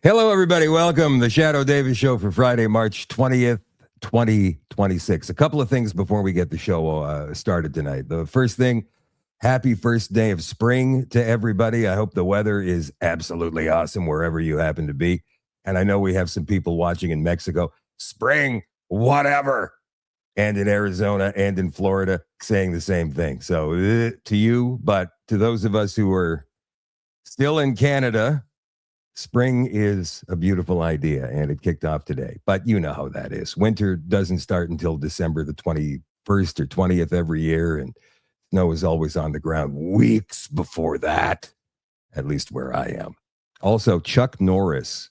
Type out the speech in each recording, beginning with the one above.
Hello, everybody. Welcome. The Shadow Davis Show for Friday, March 20th, 2026. A couple of things before we get the show started tonight. The first thing, happy first day of spring to everybody. I hope the weather is absolutely awesome wherever you happen to be. And I know we have some people watching in Mexico. Spring, whatever. And in Arizona and in Florida saying the same thing. So to you, but to those of us who are still in Canada, spring is a beautiful idea, and it kicked off today. But you know how that is. Winter doesn't start until December the 21st or 20th every year, and snow is always on the ground weeks before that, at least where I am. Also, Chuck Norris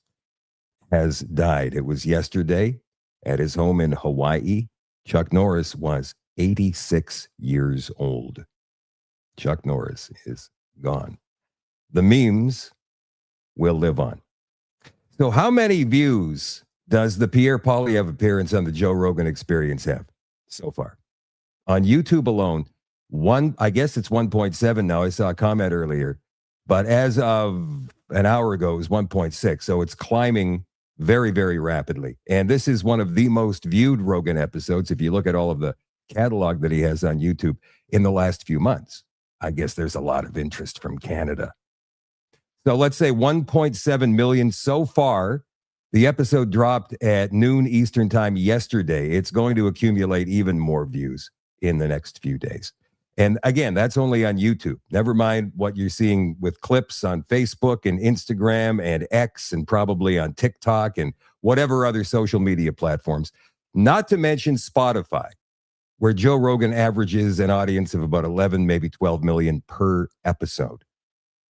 has died. It was yesterday at his home in Hawaii. Chuck Norris was 86 years old. Chuck Norris is gone. The memes will live on. So how many views does the Pierre Poilievre appearance on the Joe Rogan Experience have so far? On YouTube alone, I guess it's 1.7 now. I saw a comment earlier, but as of an hour ago, it was 1.6. So it's climbing very, very rapidly. And this is one of the most viewed Rogan episodes. If you look at all of the catalog that he has on YouTube in the last few months, I guess there's a lot of interest from Canada. So let's say 1.7 million so far. The episode dropped at noon Eastern time yesterday. It's going to accumulate even more views in the next few days. And again, that's only on YouTube. Never mind what you're seeing with clips on Facebook and Instagram and X and probably on TikTok and whatever other social media platforms. Not to mention Spotify, where Joe Rogan averages an audience of about 11, maybe 12 million per episode.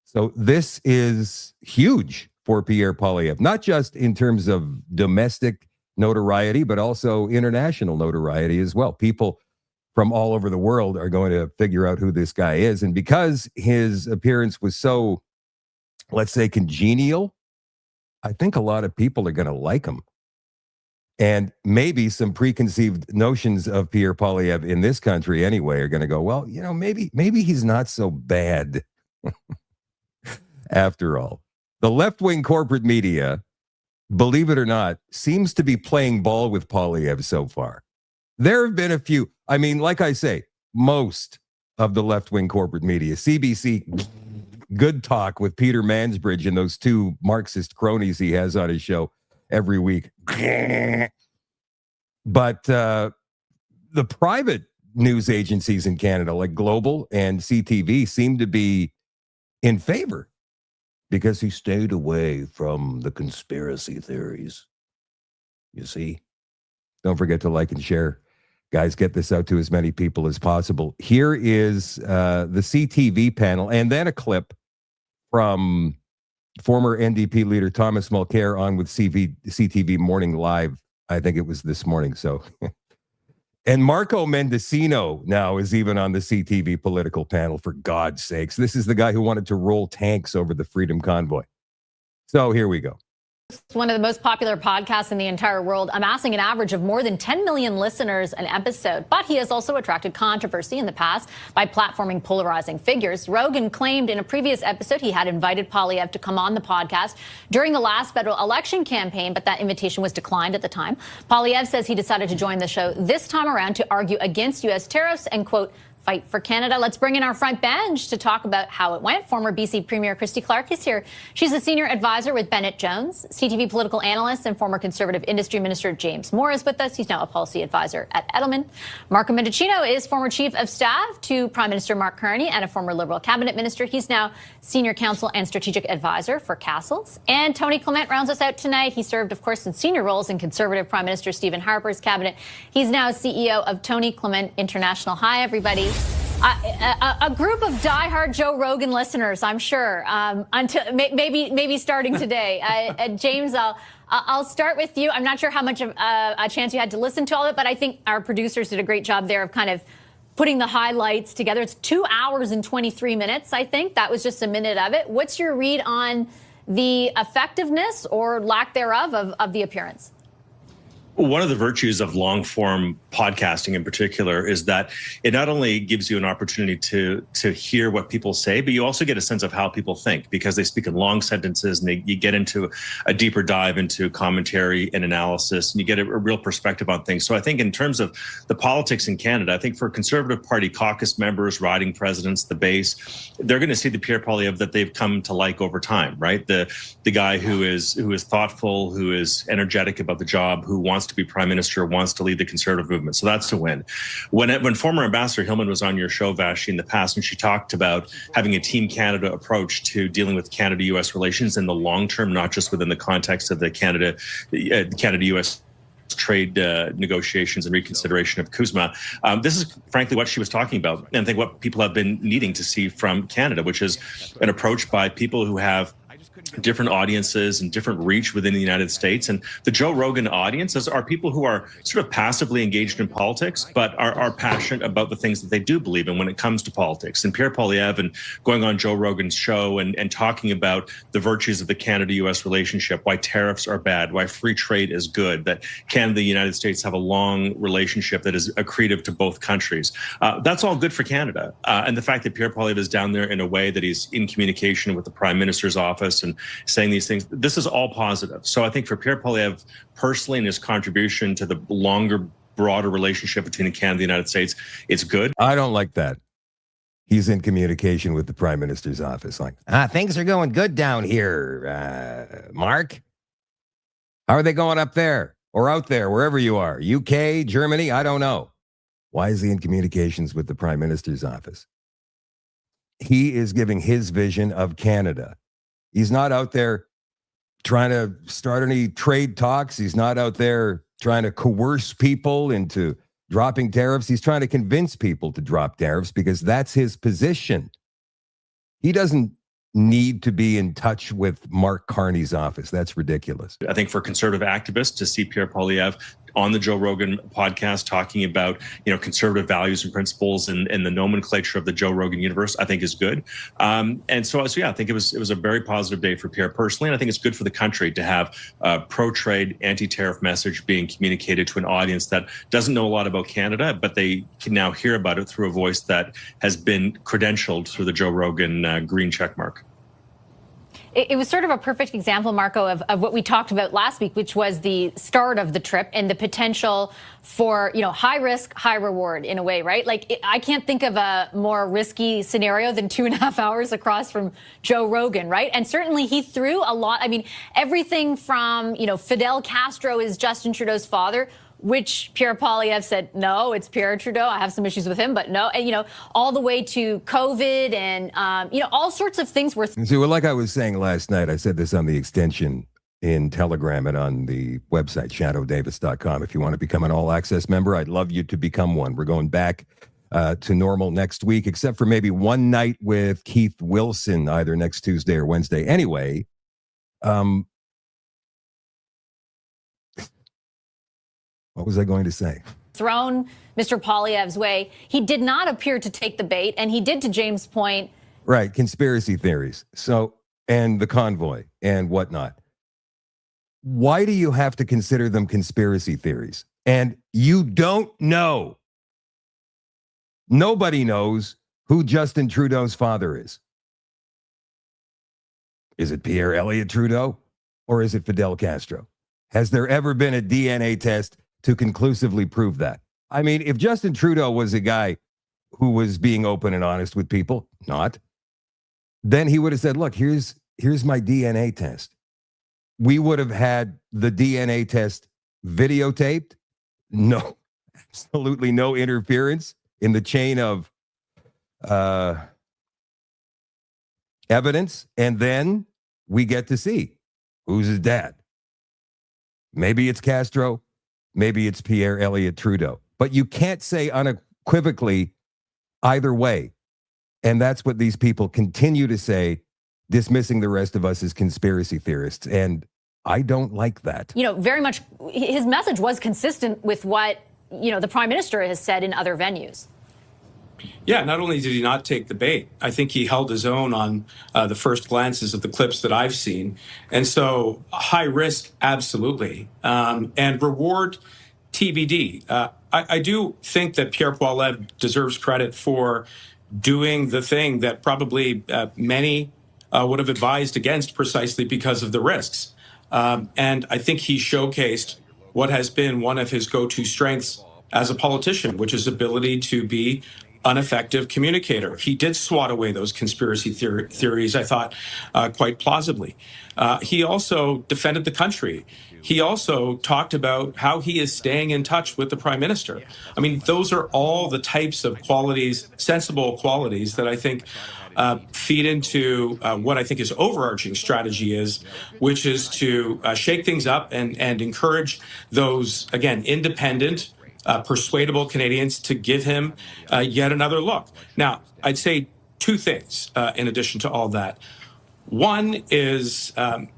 So this is huge for Pierre Poilievre, not just in terms of domestic notoriety, but also international notoriety as well. People from all over the world are going to figure out who this guy is. And because his appearance was so, let's say, congenial, I think a lot of people are going to like him. And maybe some preconceived notions of Pierre Poilievre in this country anyway are going to go, well, you know, maybe he's not so bad. After all, the left-wing corporate media, believe it or not, seems to be playing ball with Poilievre so far. There have been a few. I mean, like I say, most of the left-wing corporate media, CBC, Good Talk with Peter Mansbridge and those two Marxist cronies he has on his show every week. But the private news agencies in Canada, like Global and CTV, seem to be in favor, because he stayed away from the conspiracy theories. You see? Don't forget to like and share. Guys, get this out to as many people as possible. Here is the CTV panel, and then a clip from former NDP leader Thomas Mulcair on with CTV Morning Live. I think it was this morning. So, and Marco Mendocino now is even on the CTV political panel, for God's sakes. This is the guy who wanted to roll tanks over the Freedom Convoy. So here we go. It's one of the most popular podcasts in the entire world, amassing an average of more than 10 million listeners an episode. But he has also attracted controversy in the past by platforming polarizing figures. Rogan claimed in a previous episode he had invited Poilievre to come on the podcast during the last federal election campaign, but that invitation was declined at the time. Poilievre says he decided to join the show this time around to argue against U.S. tariffs and, quote, fight for Canada. Let's bring in our front bench to talk about how it went. Former BC Premier Christy Clark is here. She's a senior advisor with Bennett Jones. CTV political analyst and former Conservative Industry Minister James Moore is with us. He's now a policy advisor at Edelman. Marco Mendocino is former chief of staff to Prime Minister Mark Carney and a former Liberal cabinet minister. He's now senior counsel and strategic advisor for Castles. And Tony Clement rounds us out tonight. He served, of course, in senior roles in Conservative Prime Minister Stephen Harper's cabinet. He's now CEO of Tony Clement International. Hi, everybody. A group of diehard Joe Rogan listeners, I'm sure, until maybe starting today. James, I'll start with you. I'm not sure how much of a chance you had to listen to all of it, but I think our producers did a great job there of kind of putting the highlights together. It's 2 hours and 23 minutes, I think. That was just a minute of it. What's your read on the effectiveness or lack thereof of the appearance? One of the virtues of long form podcasting in particular is that it not only gives you an opportunity to hear what people say, but you also get a sense of how people think, because they speak in long sentences and you get into a deeper dive into commentary and analysis, and you get a real perspective on things. So I think in terms of the politics in Canada, I think for Conservative Party caucus members, riding presidents, the base, they're going to see the Pierre Poilievre that they've come to like over time, right? The guy who is thoughtful, who is energetic about the job, who wants to be prime minister, wants to lead the Conservative movement. So that's a win. When former Ambassador Hillman was on your show, Vashti, in the past, and she talked about having a Team Canada approach to dealing with Canada-U.S. relations in the long term, not just within the context of the Canada-U.S. trade negotiations and reconsideration of CUSMA. This is frankly what she was talking about, and I think what people have been needing to see from Canada, which is an approach by people who have different audiences and different reach within the United States. And the Joe Rogan audiences are people who are sort of passively engaged in politics, but are passionate about the things that they do believe in when it comes to politics. And Pierre Poilievre and going on Joe Rogan's show and talking about the virtues of the Canada-U.S. relationship, why tariffs are bad, why free trade is good, that Canada and the United States have a long relationship that is accretive to both countries. That's all good for Canada. And the fact that Pierre Poilievre is down there in a way that he's in communication with the Prime Minister's office and saying these things, this is all positive. So I think for Pierre Poilievre personally and his contribution to the longer, broader relationship between Canada and the United States, it's good. I don't like that. He's in communication with the Prime Minister's office. Like, things are going good down here, Mark. How are they going up there or out there, wherever you are? UK, Germany, I don't know. Why is he in communications with the Prime Minister's office? He is giving his vision of Canada. He's not out there trying to start any trade talks. He's not out there trying to coerce people into dropping tariffs. He's trying to convince people to drop tariffs because that's his position. He doesn't need to be in touch with Mark Carney's office. That's ridiculous. I think for conservative activists to see Pierre Poilievre on the Joe Rogan podcast talking about, conservative values and principles and the nomenclature of the Joe Rogan universe, I think is good. And so yeah, I think it was a very positive day for Pierre personally. And I think it's good for the country to have a pro-trade, anti-tariff message being communicated to an audience that doesn't know a lot about Canada, but they can now hear about it through a voice that has been credentialed through the Joe Rogan green check mark. It was sort of a perfect example, Marco, of what we talked about last week, which was the start of the trip and the potential for, high risk, high reward in a way, right? Like, I can't think of a more risky scenario than 2.5 hours across from Joe Rogan, right? And certainly he threw a lot. I mean, everything from, Fidel Castro is Justin Trudeau's father, which Pierre Poilievre said, no, it's Pierre Trudeau. I have some issues with him, but no. And, all the way to COVID and, all sorts of things were. See, well, like I was saying last night, I said this on the extension in Telegram and on the website, shadowdavis.com. If you want to become an all-access member, I'd love you to become one. We're going back to normal next week, except for maybe one night with Keith Wilson, either next Tuesday or Wednesday. Anyway, what was I going to say? Thrown Mr. Poilievre's way. He did not appear to take the bait, and he did, to James' point. Right, conspiracy theories. So, and the convoy and whatnot. Why do you have to consider them conspiracy theories? And you don't know. Nobody knows who Justin Trudeau's father is. Is it Pierre Elliott Trudeau or is it Fidel Castro? Has there ever been a DNA test to conclusively prove that? I mean, if Justin Trudeau was a guy who was being open and honest with people, then he would have said, look, here's my DNA test. We would have had the DNA test videotaped. No, absolutely no interference in the chain of evidence. And then we get to see who's his dad. Maybe it's Castro. Maybe it's Pierre Elliott Trudeau. But you can't say unequivocally either way. And that's what these people continue to say, dismissing the rest of us as conspiracy theorists. And I don't like that. Very much his message was consistent with what, the prime minister has said in other venues. Yeah, not only did he not take the bait, I think he held his own on the first glances of the clips that I've seen. And so high risk, absolutely. And reward, TBD. I do think that Pierre Poilievre deserves credit for doing the thing that probably many would have advised against precisely because of the risks. And I think he showcased what has been one of his go-to strengths as a politician, which is ability to be an effective communicator. He did swat away those conspiracy theories, I thought, quite plausibly. He also defended the country. He also talked about how he is staying in touch with the prime minister. I mean, those are all the types of qualities, sensible qualities that I think feed into what I think his overarching strategy is, which is to shake things up and encourage those, again, independent, persuadable Canadians to give him yet another look. Now, I'd say two things in addition to all that. One is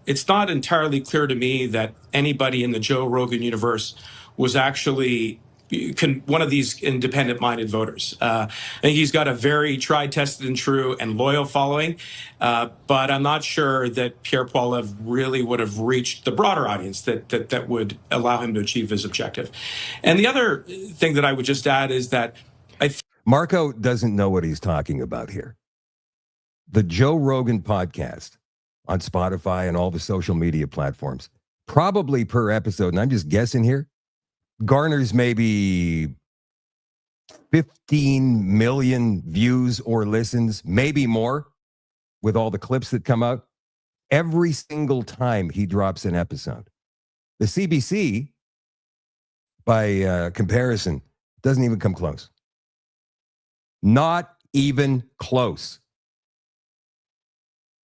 it's not entirely clear to me that anybody in the Joe Rogan universe was actually one of these independent-minded voters. I think he's got a very tried, tested, and true and loyal following, but I'm not sure that Pierre Poilievre really would have reached the broader audience that would allow him to achieve his objective. And the other thing that I would just add is that Marco doesn't know what he's talking about here. The Joe Rogan podcast on Spotify and all the social media platforms, probably per episode, and I'm just guessing here, garners maybe 15 million views or listens, maybe more, with all the clips that come out every single time he drops an episode. The CBC, by comparison, doesn't even come close. Not even close.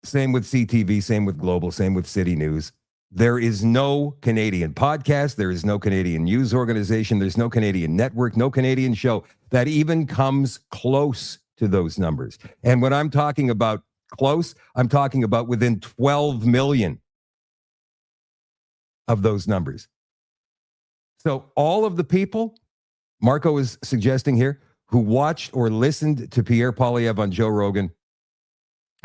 Same with CTV, same with Global, same with City News. There is no Canadian podcast. There is no Canadian news organization. There's no Canadian network, no Canadian show that even comes close to those numbers. And when I'm talking about close, I'm talking about within 12 million of those numbers. So all of the people, Marco is suggesting here, who watched or listened to Pierre Poilievre on Joe Rogan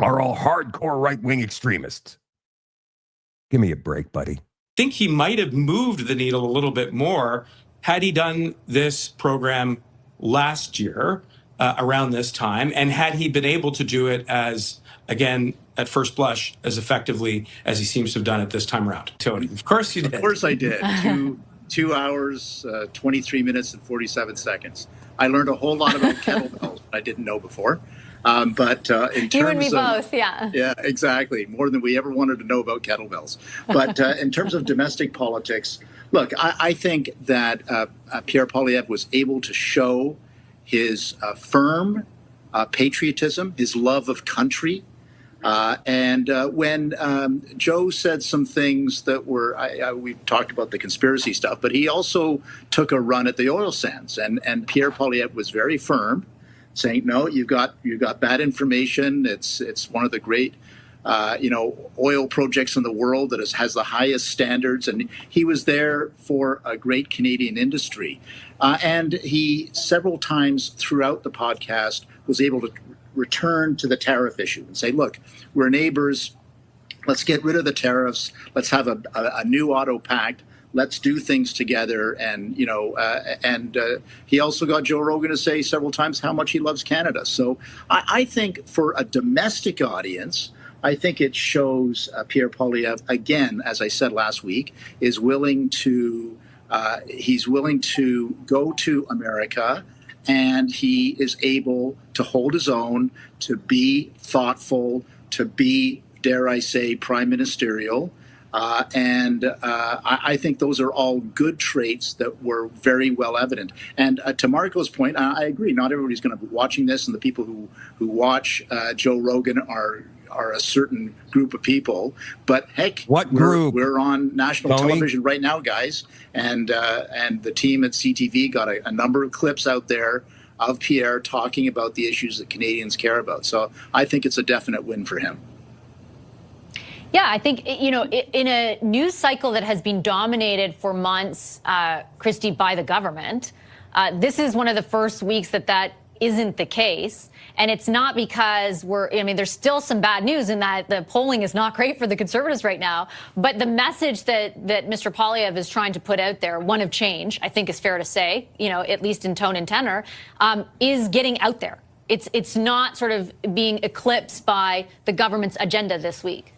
are all hardcore right-wing extremists. Give me a break, buddy. I think he might have moved the needle a little bit more had he done this program last year around this time, and had he been able to do it as, again, at first blush, as effectively as he seems to have done it this time around. Tony, of course you did. Of course I did. 2 hours, 23 minutes, and 47 seconds. I learned a whole lot about kettlebells I didn't know before. But in terms you and me of, both, yeah. Yeah, exactly. More than we ever wanted to know about kettlebells. But in terms of domestic politics, look, I think that Pierre Poilievre was able to show his firm patriotism, his love of country. And when Joe said some things that were, we talked about the conspiracy stuff, but he also took a run at the oil sands. And Pierre Poilievre was very firm, saying, no, you've got bad information. It's one of the great, oil projects in the world that has the highest standards. And he was there for a great Canadian industry. And he, several times throughout the podcast, was able to return to the tariff issue and say, look, we're neighbors. Let's get rid of the tariffs. Let's have a new auto pact. Let's do things together. And, he also got Joe Rogan to say several times how much he loves Canada. So I think for a domestic audience, I think it shows Pierre Poilievre, again, as I said last week, is willing to he's willing to go to America, and he is able to hold his own, to be thoughtful, to be, dare I say, prime ministerial. I think those are all good traits that were very well evident. And to Marco's point, I agree. Not everybody's going to be watching this, and the people who watch Joe Rogan are a certain group of people. But heck, what group? We're on national television right now, guys, and the team at CTV got a number of clips out there of Pierre talking about the issues that Canadians care about. So I think it's a definite win for him. Yeah, I think, in a news cycle that has been dominated for months, Christy, by the government, this is one of the first weeks that isn't the case. And it's not because there's still some bad news in that the polling is not great for the Conservatives right now. But the message that Mr. Poilievre is trying to put out there, one of change, I think is fair to say, at least in tone and tenor, is getting out there. It's not sort of being eclipsed by the government's agenda this week.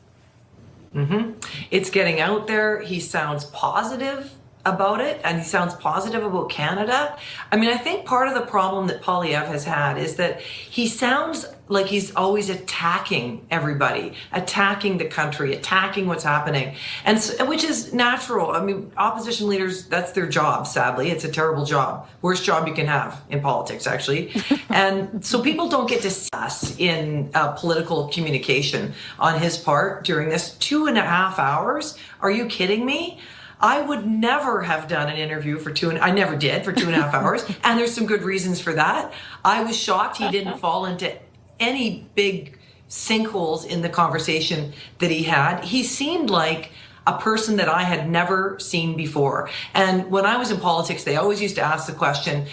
It's getting out there. He sounds positive about it, and he sounds positive about Canada. I mean, I think part of the problem that Poilievre has had is that he sounds like he's always attacking everybody, attacking the country, attacking what's happening, and which is natural. I mean, opposition leaders, that's their job, sadly. It's a terrible job. Worst job you can have in politics, actually. And so people don't get to see us in political communication on his part during this 2.5 hours. Are you kidding me? I would never have done an interview for I never did for 2.5 hours. And there's some good reasons for that. I was shocked he didn't fall into any big sinkholes in the conversation that he had. He seemed like a person that I had never seen before. And when I was in politics, they always used to ask the question,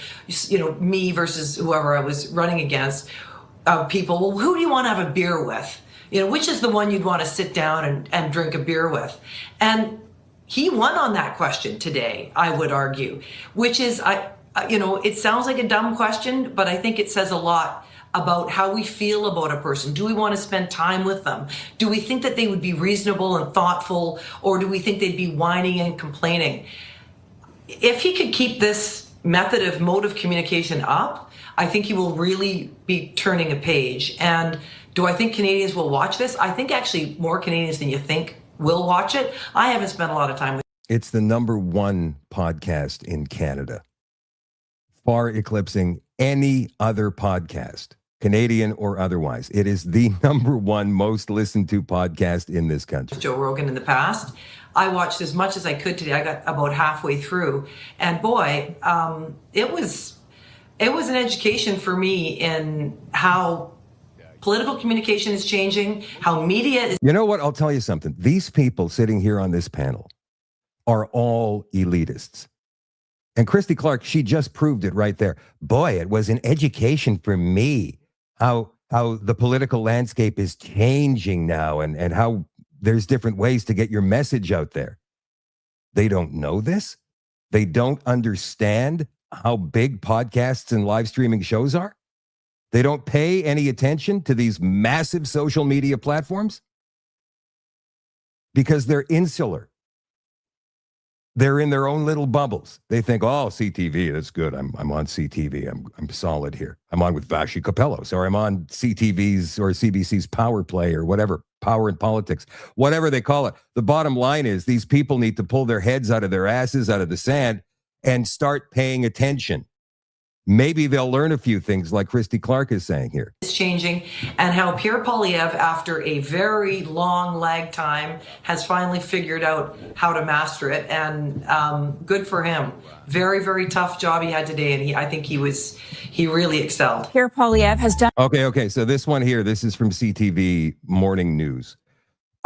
me versus whoever I was running against, people, well, who do you want to have a beer with? Which is the one you'd want to sit down and drink a beer with? And he won on that question today, I would argue, which is, it sounds like a dumb question, but I think it says a lot about how we feel about a person. Do we want to spend time with them? Do we think that they would be reasonable and thoughtful, or do we think they'd be whining and complaining? If he could keep this mode of communication up, I think he will really be turning a page. And do I think Canadians will watch this? I think actually more Canadians than you think will watch it. I haven't spent a lot of time with it. It's the #1 podcast in Canada, far eclipsing any other podcast, Canadian or otherwise. It is the #1 most listened to podcast in this country. Joe Rogan in the past. I watched as much as I could today. I got about halfway through, and boy, it was an education for me in how political communication is changing, how media is. You know what? I'll tell you something. These people sitting here on this panel are all elitists. And Christy Clark, she just proved it right there. Boy, it was an education for me how the political landscape is changing now and how there's different ways to get your message out there. They don't know this. They don't understand how big podcasts and live streaming shows are. They don't pay any attention to these massive social media platforms because they're insular. They're in their own little bubbles. They think, oh, CTV, that's good. I'm on CTV. I'm solid here. I'm on with Vashi Capellos, or I'm on CTV's or CBC's Power Play or whatever, Power in Politics, whatever they call it. The bottom line is these people need to pull their heads out of their asses, out of the sand, and start paying attention. Maybe they'll learn a few things like Christy Clark is saying here. It's changing, and how Pierre Poilievre, after a very long lag time, has finally figured out how to master it, and good for him. Very, very tough job he had today, and I think he really excelled. Pierre Poilievre has done. Okay. So this one here, this is from CTV Morning News.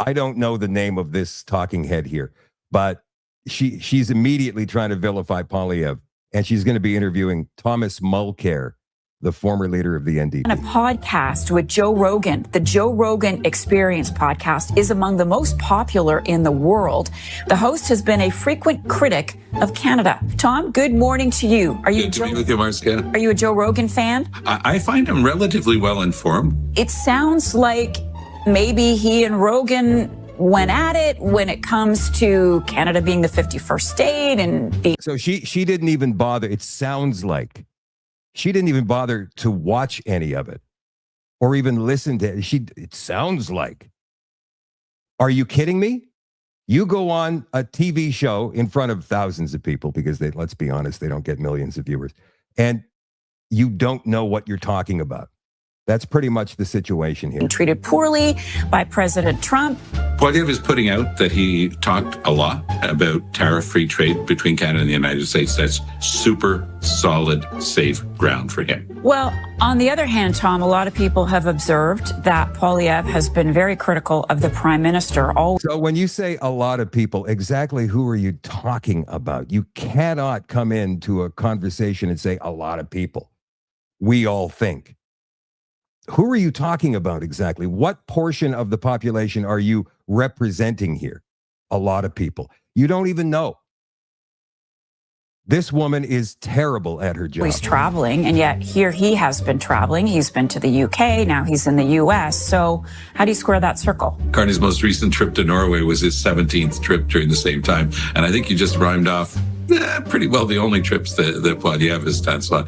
I don't know the name of this talking head here, but she's immediately trying to vilify Poilievre. And she's going to be interviewing Thomas Mulcair, the former leader of the NDP. A podcast with Joe Rogan. The Joe Rogan Experience podcast is among the most popular in the world. The host has been a frequent critic of Canada. Tom, good morning to you. Are you Good to be with you, Marcia. Are you a Joe Rogan fan? I find him relatively well informed. It sounds like maybe he and Rogan went at it when it comes to Canada being the 51st state and being. So she didn't even bother. It sounds like she didn't even bother to watch any of it or even listen to it. It sounds like. Are you kidding me? You go on a TV show in front of thousands of people because let's be honest, they don't get millions of viewers, and you don't know what you're talking about. That's pretty much the situation here. Treated poorly by President Trump. Poilievre is putting out that he talked a lot about tariff-free trade between Canada and the United States. That's super solid, safe ground for him. Well, on the other hand, Tom, a lot of people have observed that Poilievre has been very critical of the Prime Minister. So when you say a lot of people, exactly who are you talking about? You cannot come into a conversation and say a lot of people. we all think. Who are you talking about exactly? What portion of the population are you representing here? A lot of people. You don't even know. This woman is terrible at her job. He's traveling, and yet here he has been traveling. He's been to the UK, now he's in the US. So how do you square that circle? Carney's most recent trip to Norway was his 17th trip during the same time. And I think you just rhymed off pretty well the only trips that Poilievre has done. So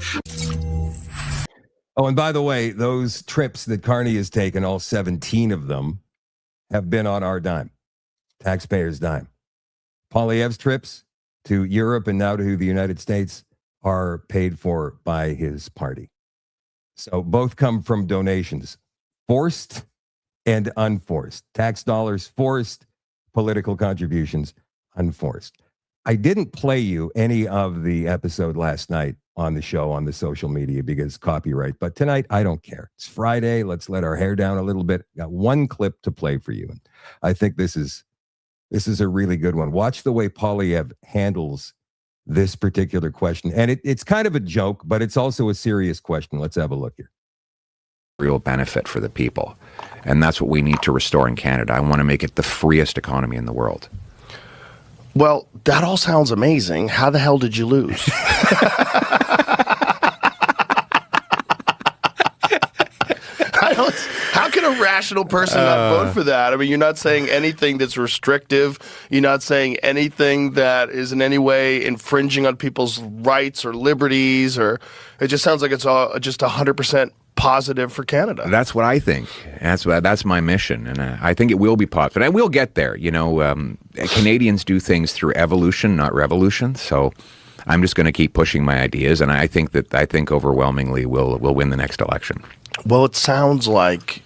Oh, and by the way, those trips that Carney has taken, all 17 of them, have been on our dime, taxpayers' dime. Poilievre's trips to Europe and now to the United States are paid for by his party. So both come from donations, forced and unforced. Tax dollars forced, political contributions unforced. I didn't play you any of the episode last night on the show on the social media because copyright, but tonight I don't care. It's Friday. Let's let our hair down a little bit. Got one clip to play for you. I think this is a really good one. Watch the way Poilievre handles this particular question. And it's kind of a joke, but it's also a serious question. Let's have a look here. Real benefit for the people. And that's what we need to restore in Canada. I want to make it the freest economy in the world. Well, that all sounds amazing. How the hell did you lose? How can a rational person not vote for that? I mean, you're not saying anything that's restrictive. You're not saying anything that is in any way infringing on people's rights or liberties. Or it just sounds like it's all just 100% positive for Canada. That's what I think. That's my mission, and I think it will be positive. And we'll get there. You know, Canadians do things through evolution, not revolution. So I'm just going to keep pushing my ideas, and I think overwhelmingly we'll win the next election. Well, it sounds like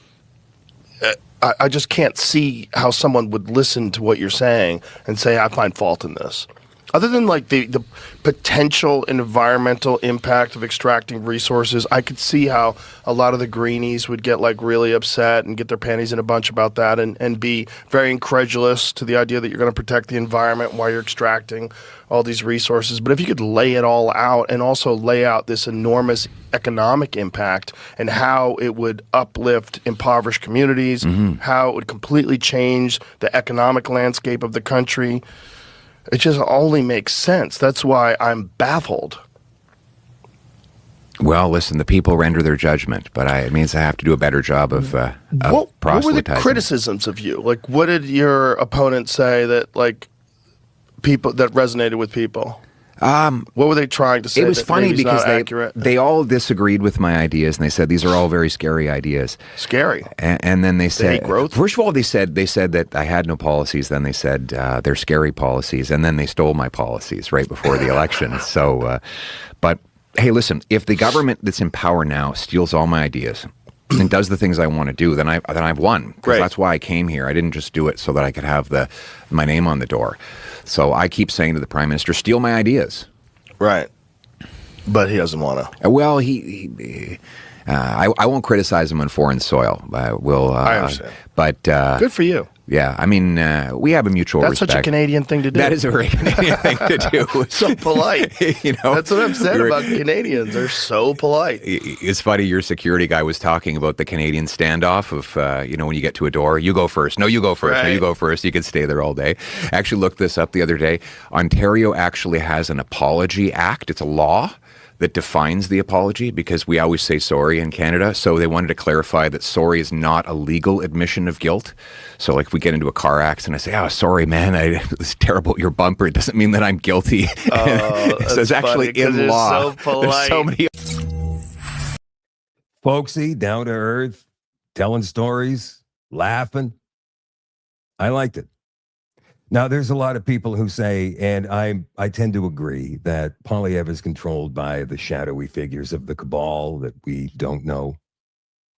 I just can't see how someone would listen to what you're saying and say, I find fault in this. Other than like the potential environmental impact of extracting resources, I could see how a lot of the greenies would get like really upset and get their panties in a bunch about that and be very incredulous to the idea that you're going to protect the environment while you're extracting all these resources. But if you could lay it all out and also lay out this enormous economic impact and how it would uplift impoverished communities, how it would completely change the economic landscape of the country, it just only makes sense. That's why I'm baffled. Well, listen, the people render their judgment, but it means I have to do a better job of proselytizing. What were the criticisms of you? Like, what did your opponent say that, like, people that resonated with people? What were they trying to say? It was funny because they all disagreed with my ideas, and they said these are all very scary ideas. Scary. And then they said, growth? First of all, they said that I had no policies. Then they said they're scary policies, and then they stole my policies right before the election. So, but hey, listen, if the government that's in power now steals all my ideas and does the things I want to do, then I've won. Because that's why I came here. I didn't just do it so that I could have my name on the door. So I keep saying to the Prime Minister, steal my ideas. Right. But he doesn't want to. Well, I won't criticize him on foreign soil. I understand. But good for you. Yeah, I mean, we have a mutual respect. That's such a Canadian thing to do. That is a very Canadian thing to do. So polite. You know, that's what I've said about Canadians. They're so polite. It's funny. Your security guy was talking about the Canadian standoff of, when you get to a door, you go first. No, you go first. Right. No, you go first. You can stay there all day. I actually looked this up the other day. Ontario actually has an apology act. It's a law that defines the apology because we always say sorry in Canada. So they wanted to clarify that sorry is not a legal admission of guilt. So like if we get into a car accident, I say, oh, sorry, man, it was terrible at your bumper. It doesn't mean that I'm guilty. So it's actually in law. So polite. So many folksy, down to earth, telling stories, laughing. I liked it. Now, there's a lot of people who say, and I tend to agree, that Poilievre is controlled by the shadowy figures of the cabal that we don't know,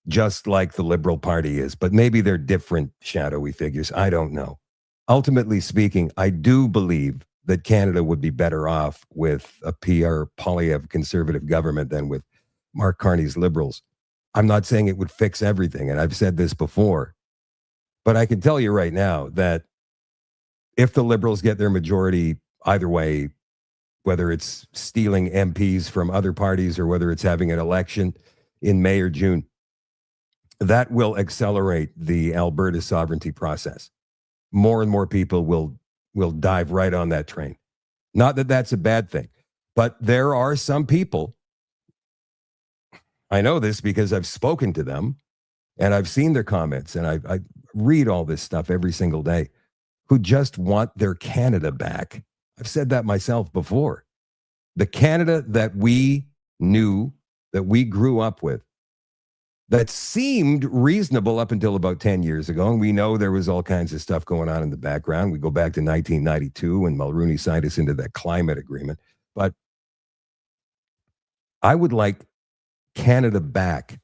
just like the Liberal Party is. But maybe they're different shadowy figures. I don't know. Ultimately speaking, I do believe that Canada would be better off with a Pierre Poilievre conservative government than with Mark Carney's Liberals. I'm not saying it would fix everything, and I've said this before. But I can tell you right now that if the Liberals get their majority either way, whether it's stealing MPs from other parties or whether it's having an election in May or June, that will accelerate the Alberta sovereignty process. More and more people will dive right on that train. Not that that's a bad thing, but there are some people, I know this because I've spoken to them and I've seen their comments and I read all this stuff every single day, who just want their Canada back. I've said that myself before. The Canada that we knew, that we grew up with, that seemed reasonable up until about 10 years ago. And we know there was all kinds of stuff going on in the background. We go back to 1992 when Mulroney signed us into that climate agreement. But I would like Canada back.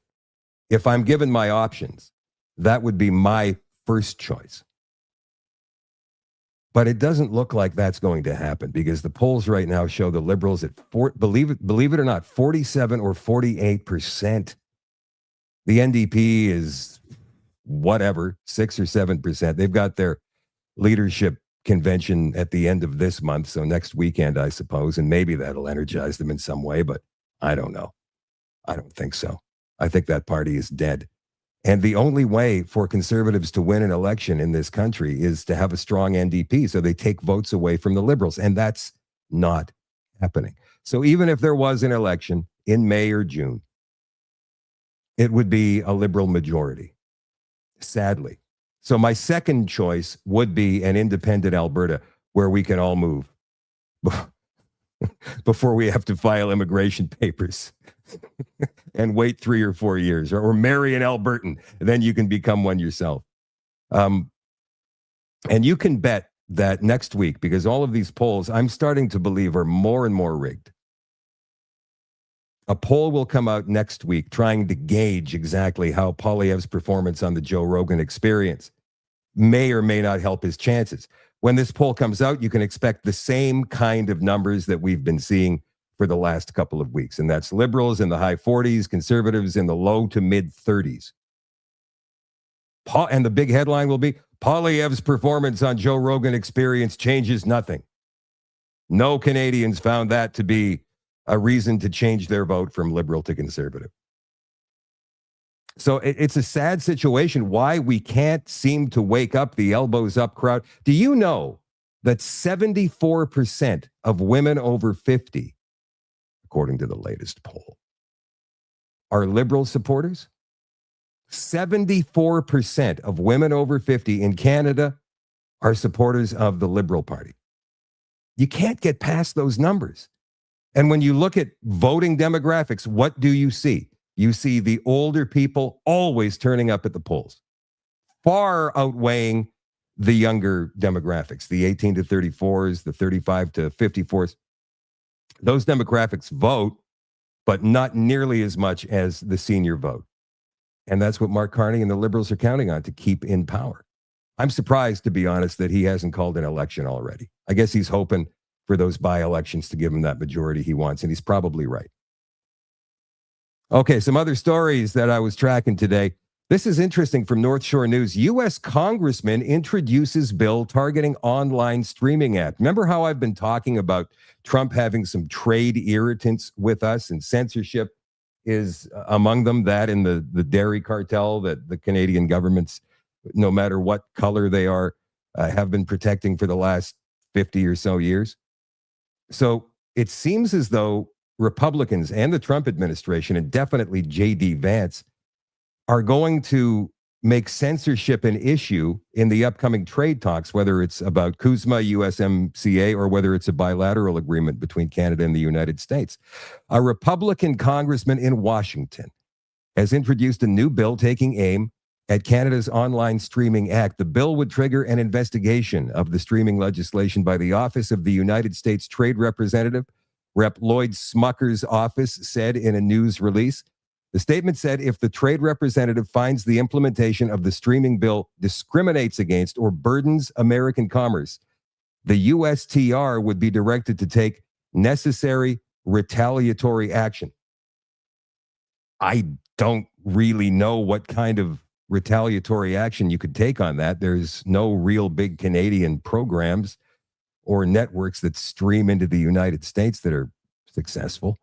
If I'm given my options, that would be my first choice. But it doesn't look like that's going to happen because the polls right now show the Liberals at, believe it or not, 47 or 48%. The NDP is whatever, 6 or 7%. They've got their leadership convention at the end of this month, so next weekend, I suppose, and maybe that'll energize them in some way, but I don't know. I don't think so. I think that party is dead. And the only way for conservatives to win an election in this country is to have a strong NDP, so they take votes away from the Liberals, and that's not happening. So even if there was an election in May or June, it would be a Liberal majority, sadly. So my second choice would be an independent Alberta where we can all move before we have to file immigration papers and wait 3 or 4 years, or marry an Albertan, and then you can become one yourself. And you can bet that next week, because all of these polls, I'm starting to believe, are more and more rigged. A poll will come out next week trying to gauge exactly how Poilievre's performance on the Joe Rogan Experience may or may not help his chances. When this poll comes out, you can expect the same kind of numbers that we've been seeing for the last couple of weeks. And that's Liberals in the high 40s, Conservatives in the low to mid 30s. And the big headline will be, Poilievre's performance on Joe Rogan Experience changes nothing. No Canadians found that to be a reason to change their vote from Liberal to Conservative. So it's a sad situation why we can't seem to wake up the elbows up crowd. Do you know that 74% of women over 50, according to the latest poll, are Liberal supporters? 74% of women over 50 in Canada are supporters of the Liberal Party. You can't get past those numbers. And when you look at voting demographics, what do you see? You see the older people always turning up at the polls, far outweighing the younger demographics, the 18 to 34s, the 35 to 54s. Those demographics vote, but not nearly as much as the senior vote. And that's what Mark Carney and the Liberals are counting on to keep in power. I'm surprised, to be honest, that he hasn't called an election already. I guess he's hoping for those by-elections to give him that majority he wants, and he's probably right. Okay, some other stories that I was tracking today. This is interesting from North Shore News. U.S. congressman introduces bill targeting online streaming app. Remember how I've been talking about Trump having some trade irritants with us, and censorship is among them, that in the dairy cartel that the Canadian governments, no matter what color they are, have been protecting for the last 50 or so years. So it seems as though Republicans and the Trump administration, and definitely J.D. Vance, are going to make censorship an issue in the upcoming trade talks, whether it's about CUSMA, USMCA, or whether it's a bilateral agreement between Canada and the United States. A Republican congressman in Washington has introduced a new bill taking aim at Canada's Online Streaming Act. The bill would trigger an investigation of the streaming legislation by the Office of the United States Trade Representative. Rep. Lloyd Smucker's office said in a news release. The statement said if the trade representative finds the implementation of the streaming bill discriminates against or burdens American commerce, the USTR would be directed to take necessary retaliatory action. I don't really know what kind of retaliatory action you could take on that. There's no real big Canadian programs or networks that stream into the United States that are successful.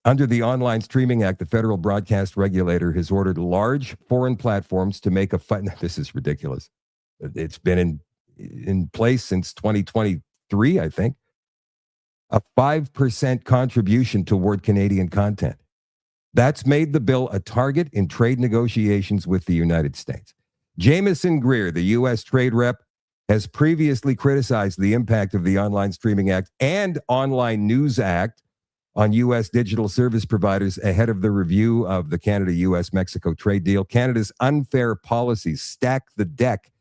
Under the Online Streaming Act, the federal broadcast regulator has ordered large foreign platforms to make a this is ridiculous. It's been in place since 2023, I think. A 5% contribution toward Canadian content. That's made the bill a target in trade negotiations with the United States. Jameson Greer, the U.S. trade rep, has previously criticized the impact of the Online Streaming Act and Online News Act on U.S. digital service providers ahead of the review of the Canada-U.S.-Mexico trade deal. Canada's unfair policies stack the deck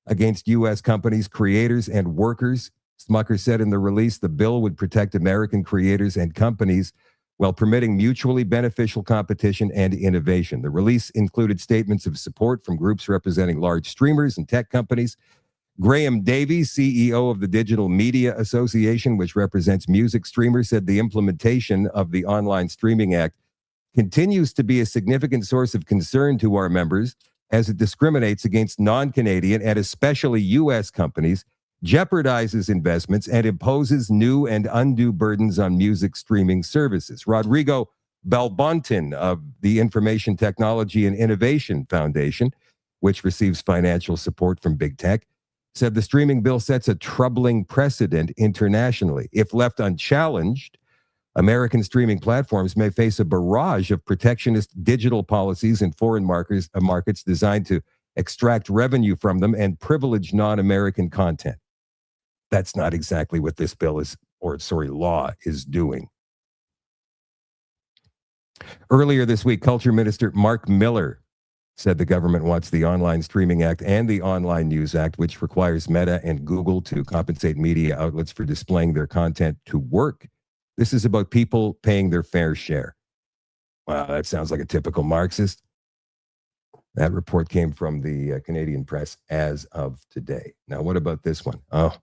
against U.S. companies, creators, and workers. Smucker said in the release the bill would protect American creators and companies while permitting mutually beneficial competition and innovation. The release included statements of support from groups representing large streamers and tech companies. Graham Davies, CEO of the Digital Media Association, which represents music streamers, said the implementation of the Online Streaming Act continues to be a significant source of concern to our members as it discriminates against non-Canadian and especially U.S. companies, jeopardizes investments, and imposes new and undue burdens on music streaming services. Rodrigo Balbontin of the Information Technology and Innovation Foundation, which receives financial support from big tech, said the streaming bill sets a troubling precedent internationally. If left unchallenged, American streaming platforms may face a barrage of protectionist digital policies in foreign markets designed to extract revenue from them and privilege non-American content. That's not exactly what this bill law is doing. Earlier this week, Culture Minister Mark Miller said the government wants the Online Streaming Act and the Online News Act, which requires Meta and Google to compensate media outlets for displaying their content, to work. This is about people paying their fair share. Wow, that sounds like a typical Marxist. That report came from the Canadian Press as of today. Now, what about this one? Oh,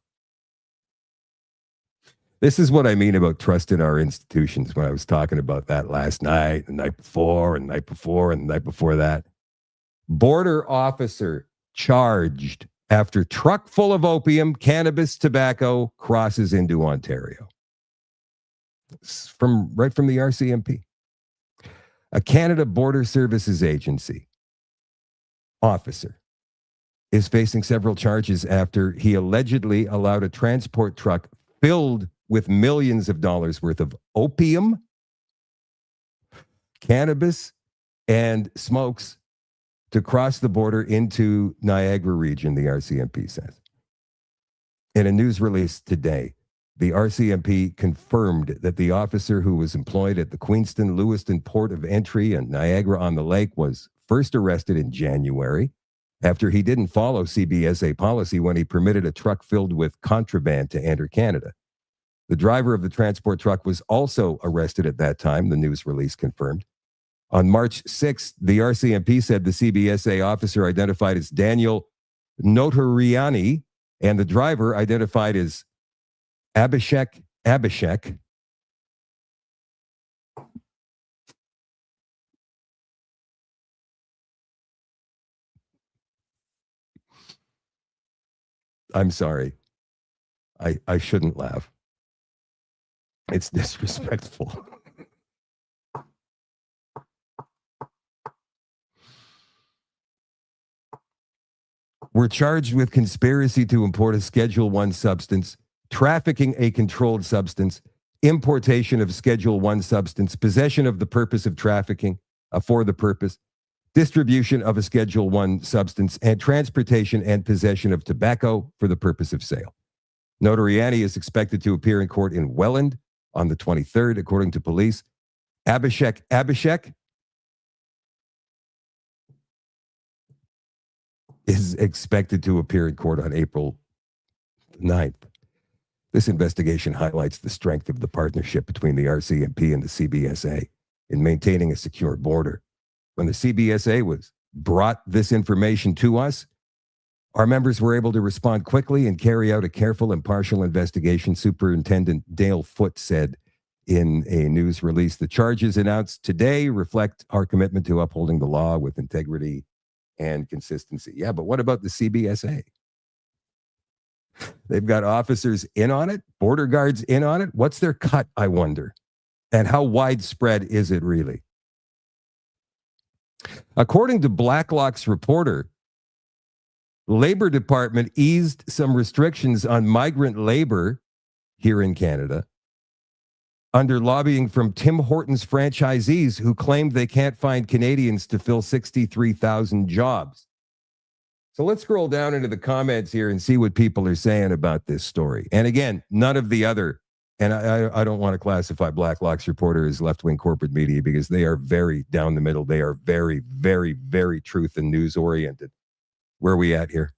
this is what I mean about trust in our institutions when I was talking about that last night, the night before, and the night before, and the night before that. Border officer charged after truck full of opium, cannabis, tobacco crosses into Ontario. It's right from the RCMP. A Canada Border Services Agency officer is facing several charges after he allegedly allowed a transport truck filled with millions of dollars worth of opium, cannabis, and smokes to cross the border into Niagara region, the RCMP says. In a news release today, the RCMP confirmed that the officer who was employed at the Queenston-Lewiston Port of Entry and Niagara-on-the-Lake was first arrested in January after he didn't follow CBSA policy when he permitted a truck filled with contraband to enter Canada. The driver of the transport truck was also arrested at that time, the news release confirmed. On March 6th, the RCMP said the CBSA officer identified as Daniel Notariani and the driver identified as Abhishek. I'm sorry. I shouldn't laugh. It's disrespectful. We're charged with conspiracy to import a Schedule I substance, trafficking a controlled substance, importation of Schedule I substance, possession of the purpose of trafficking, for the purpose, distribution of a Schedule I substance, and transportation and possession of tobacco for the purpose of sale. Notariani is expected to appear in court in Welland on the 23rd, according to police. Abhishek is expected to appear in court on April 9th. This investigation highlights the strength of the partnership between the RCMP and the CBSA in maintaining a secure border. When the CBSA brought this information to us, our members were able to respond quickly and carry out a careful, impartial investigation, Superintendent Dale Foote said in a news release. The charges announced today reflect our commitment to upholding the law with integrity and consistency. Yeah, but what about the CBSA? They've got officers in on it, border guards in on it. What's their cut, I wonder? And how widespread is it really? According to Blacklock's reporter, Labor Department eased some restrictions on migrant labor here in Canada under lobbying from Tim Hortons franchisees who claimed they can't find Canadians to fill 63,000 jobs. So let's scroll down into the comments here and see what people are saying about this story. And again, none of the other, and I don't want to classify Blacklock's reporter as left-wing corporate media because they are very down the middle. They are very, very, very truth and news oriented. Where are we at here?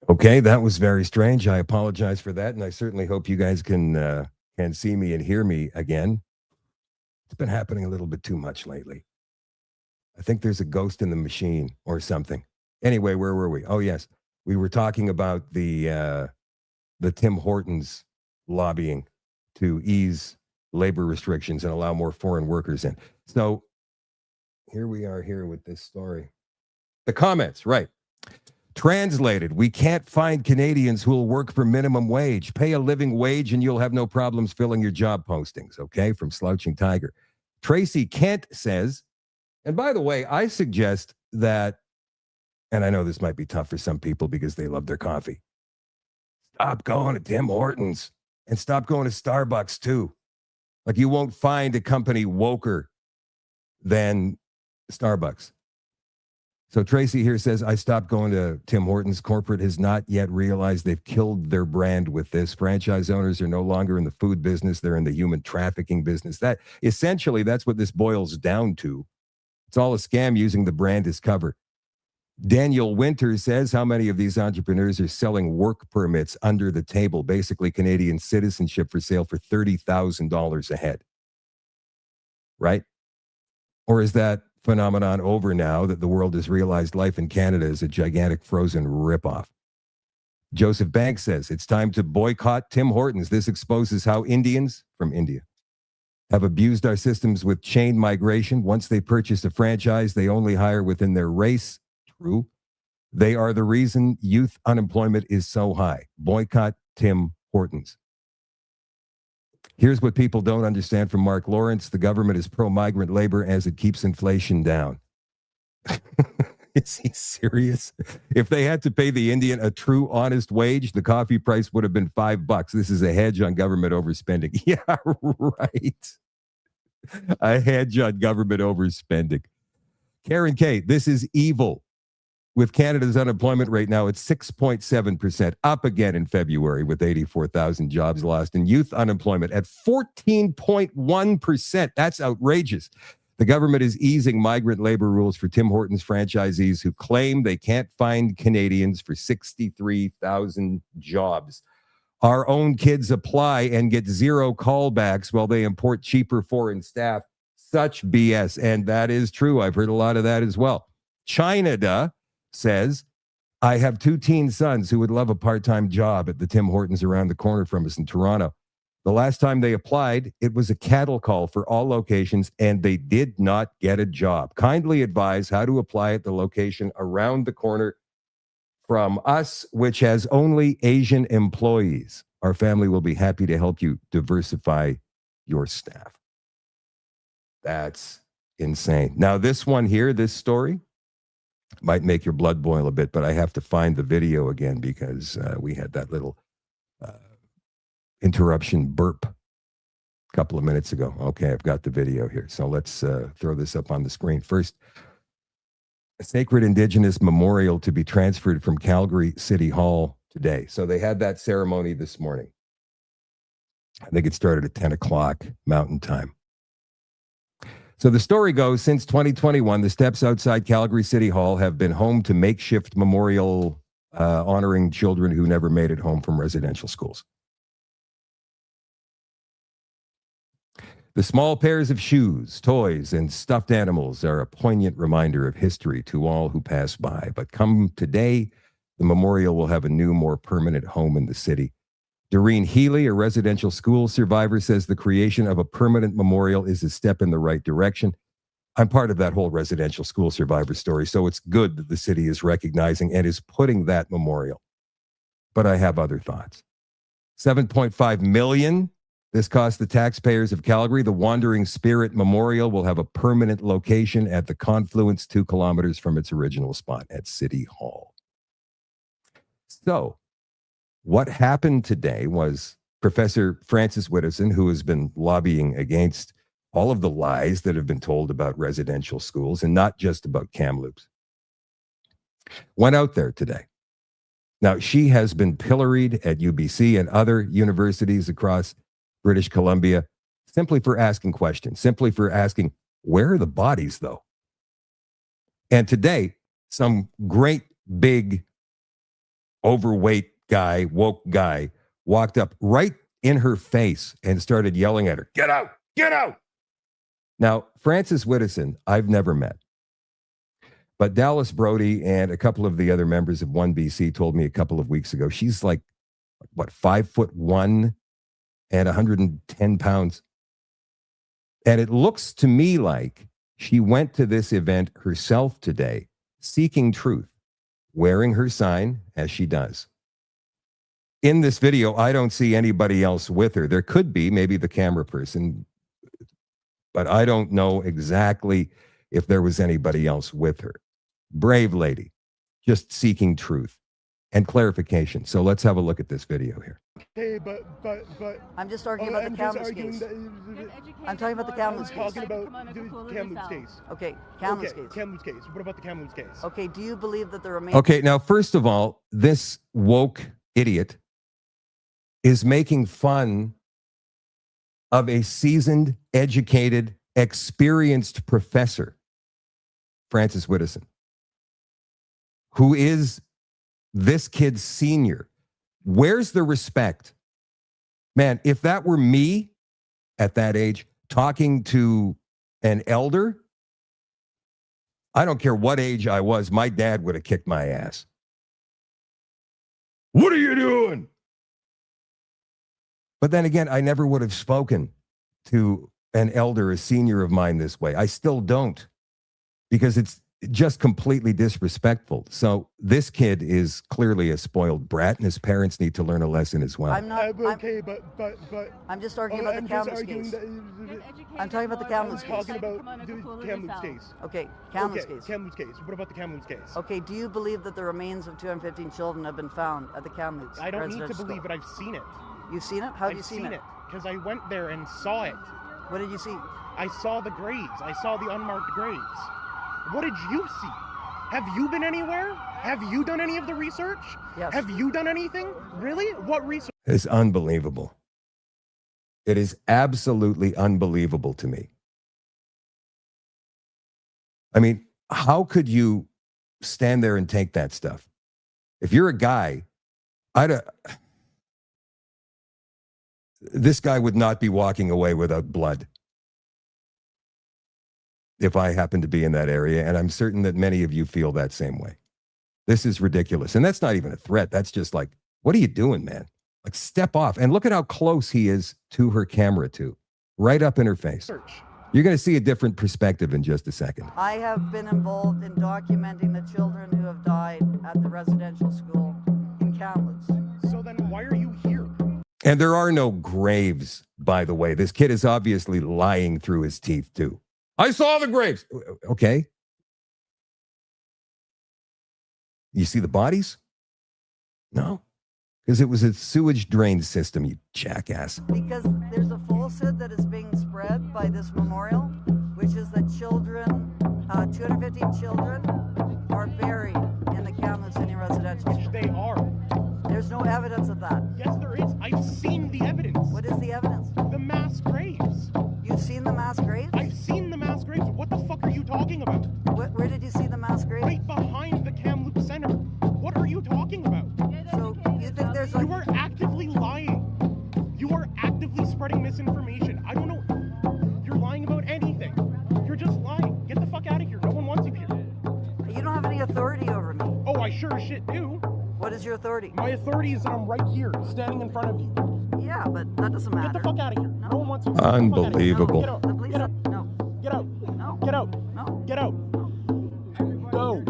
Okay, that was very strange. I apologize for that, and I certainly hope you guys can see me and hear me again. It's been happening a little bit too much lately. I think there's a ghost in the machine or something. Anyway, where were we? Oh, yes. We were talking about the Tim Hortons lobbying to ease labor restrictions and allow more foreign workers in. So here we are here with this story. The comments, right. Translated, we can't find Canadians who will work for minimum wage. Pay a living wage and you'll have no problems filling your job postings, okay? From Slouching Tiger. Tracy Kent says, and by the way, I suggest that, and I know this might be tough for some people because they love their coffee. Stop going to Tim Hortons and stop going to Starbucks too. Like you won't find a company woker than Starbucks. So Tracy here says, I stopped going to Tim Hortons. Corporate has not yet realized they've killed their brand with this. Franchise owners are no longer in the food business. They're in the human trafficking business. That essentially, that's what this boils down to. It's all a scam using the brand as cover. Daniel Winter says, how many of these entrepreneurs are selling work permits under the table, basically Canadian citizenship for sale for $30,000 a head? Right? Or is that phenomenon over now that the world has realized life in Canada is a gigantic frozen ripoff? Joseph Banks says, it's time to boycott Tim Hortons. This exposes how Indians from India have abused our systems with chain migration. Once they purchase a franchise, they only hire within their race. True. They are the reason youth unemployment is so high. Boycott Tim Hortons. Here's what people don't understand from Mark Lawrence. The government is pro-migrant labor as it keeps inflation down. Is he serious? If they had to pay the Indian a true honest wage, the coffee price would have been $5. This is a hedge on government overspending. Yeah, right. A hedge on government overspending. Karen K, this is evil. With Canada's unemployment rate now at 6.7%, up again in February with 84,000 jobs lost, and youth unemployment at 14.1%. That's outrageous. The government is easing migrant labor rules for Tim Hortons franchisees who claim they can't find Canadians for 63,000 jobs. Our own kids apply and get zero callbacks while they import cheaper foreign staff. Such BS. And that is true. I've heard a lot of that as well. China says, I have 2 teen sons who would love a part-time job at the Tim Hortons around the corner from us in Toronto. The last time they applied, it was a cattle call for all locations, and they did not get a job. Kindly advise how to apply at the location around the corner from us, which has only Asian employees. Our family will be happy to help you diversify your staff. That's insane. Now, this one here, this story, might make your blood boil a bit, but I have to find the video again because we had that little interruption burp couple of minutes ago. Okay, I've got the video here. So let's throw this up on the screen. First, a sacred Indigenous memorial to be transferred from Calgary City Hall today. So they had that ceremony this morning. I think it started at 10 o'clock Mountain Time. So the story goes, since 2021, the steps outside Calgary City Hall have been home to makeshift memorial honoring children who never made it home from residential schools. The small pairs of shoes, toys, and stuffed animals are a poignant reminder of history to all who pass by. But come today, the memorial will have a new, more permanent home in the city. Doreen Healy, a residential school survivor, says the creation of a permanent memorial is a step in the right direction. I'm part of that whole residential school survivor story, so it's good that the city is recognizing and is putting that memorial. But I have other thoughts. $7.5 million. This cost the taxpayers of Calgary. The Wandering Spirit Memorial will have a permanent location at the confluence 2 kilometers from its original spot at City Hall. So, what happened today was Professor Frances Widdowson, who has been lobbying against all of the lies that have been told about residential schools and not just about Kamloops, went out there today. Now, she has been pilloried at UBC and other universities across British Columbia simply for asking questions, simply for asking, where are the bodies, though? And today, some great big overweight guy, woke guy, walked up right in her face and started yelling at her, get out, get out. Now, Frances Widdowson, I've never met. But Dallas Brody and a couple of the other members of 1BC told me a couple of weeks ago, she's like, what, 5'1" and 110 pounds. And it looks to me like she went to this event herself today, seeking truth, wearing her sign as she does. In this video, I don't see anybody else with her. There could be maybe the camera person, but I don't know exactly if there was anybody else with her. Brave lady, just seeking truth and clarification. So let's have a look at this video here. Okay, but I'm just arguing about the Kamloops case. I'm talking about the Kamloops case. Talking about the Kamloops case. Okay, Kamloops case. Kamloops case. What about the Kamloops case? Okay, do you believe that the remaining... Okay, now, first of all, this woke idiot is making fun of a seasoned, educated, experienced professor, Frances Widdowson, who is this kid's senior. Where's the respect? Man, if that were me at that age talking to an elder, I don't care what age I was, my dad would have kicked my ass. What are you doing? But then again, I never would have spoken to an elder, a senior of mine this way. I still don't, because it's just completely disrespectful. So this kid is clearly a spoiled brat, and his parents need to learn a lesson as well. I'm not... Okay, but I'm just arguing about the Kamloops case. I'm talking about the Kamloops case. Talking about the Kamloops case. Okay, Kamloops case. Kamloops case. What about the Kamloops case? Okay, do you believe that the remains of 215 children have been found at the Kamloops? I don't need to residential believe school? it. I've seen it. You've seen it? How have you I've seen it? because I went there and saw it. What did you see? I saw the graves. I saw the unmarked graves. What did you see? Have you been anywhere? Have you done any of the research? Yes. Have you done anything? Really? What research? It's unbelievable. It is absolutely unbelievable to me. I mean, how could you stand there and take that stuff? If you're a guy, this guy would not be walking away without blood if I happen to be in that area, and I'm certain that many of you feel that same way. This is ridiculous. And that's not even a threat. That's just like, what are you doing, man? Like, step off. And look at how close he is to her camera, too. Right up in her face. You're going to see a different perspective in just a second. I have been involved in documenting the children who have died at the residential school in Kamloops. So then why are you here? And there are no graves, by the way. This kid is obviously lying through his teeth, too. I saw the graves. Okay. You see the bodies? No. Because it was a sewage drain system, you jackass. Because there's a photo falsehood that is being spread by this memorial, which is that children, 215 children, are buried in the Kamloops City residential Which school. they are. There's no evidence of that. Yes, there is. I've seen the evidence. What is the evidence? The mass graves. You've seen the mass graves? I've seen the mass graves. What the fuck are you talking about? Where did you see the mass graves? Right behind the Kamloops Center. What are you talking about? So you think there's like... You are actively lying. You are actively spreading misinformation. I don't know. You're lying about anything. You're just lying. Get the fuck out of here. No one wants you here. You don't have any authority over me. Oh, I sure as shit do. What is your authority? My authority is that I'm right here, standing in front of you. Yeah, but that doesn't matter. Get the fuck out of here. No one wants you. Unbelievable. Get out. The police... Get out. No. Get out. No. Get out. No. Get out. Go.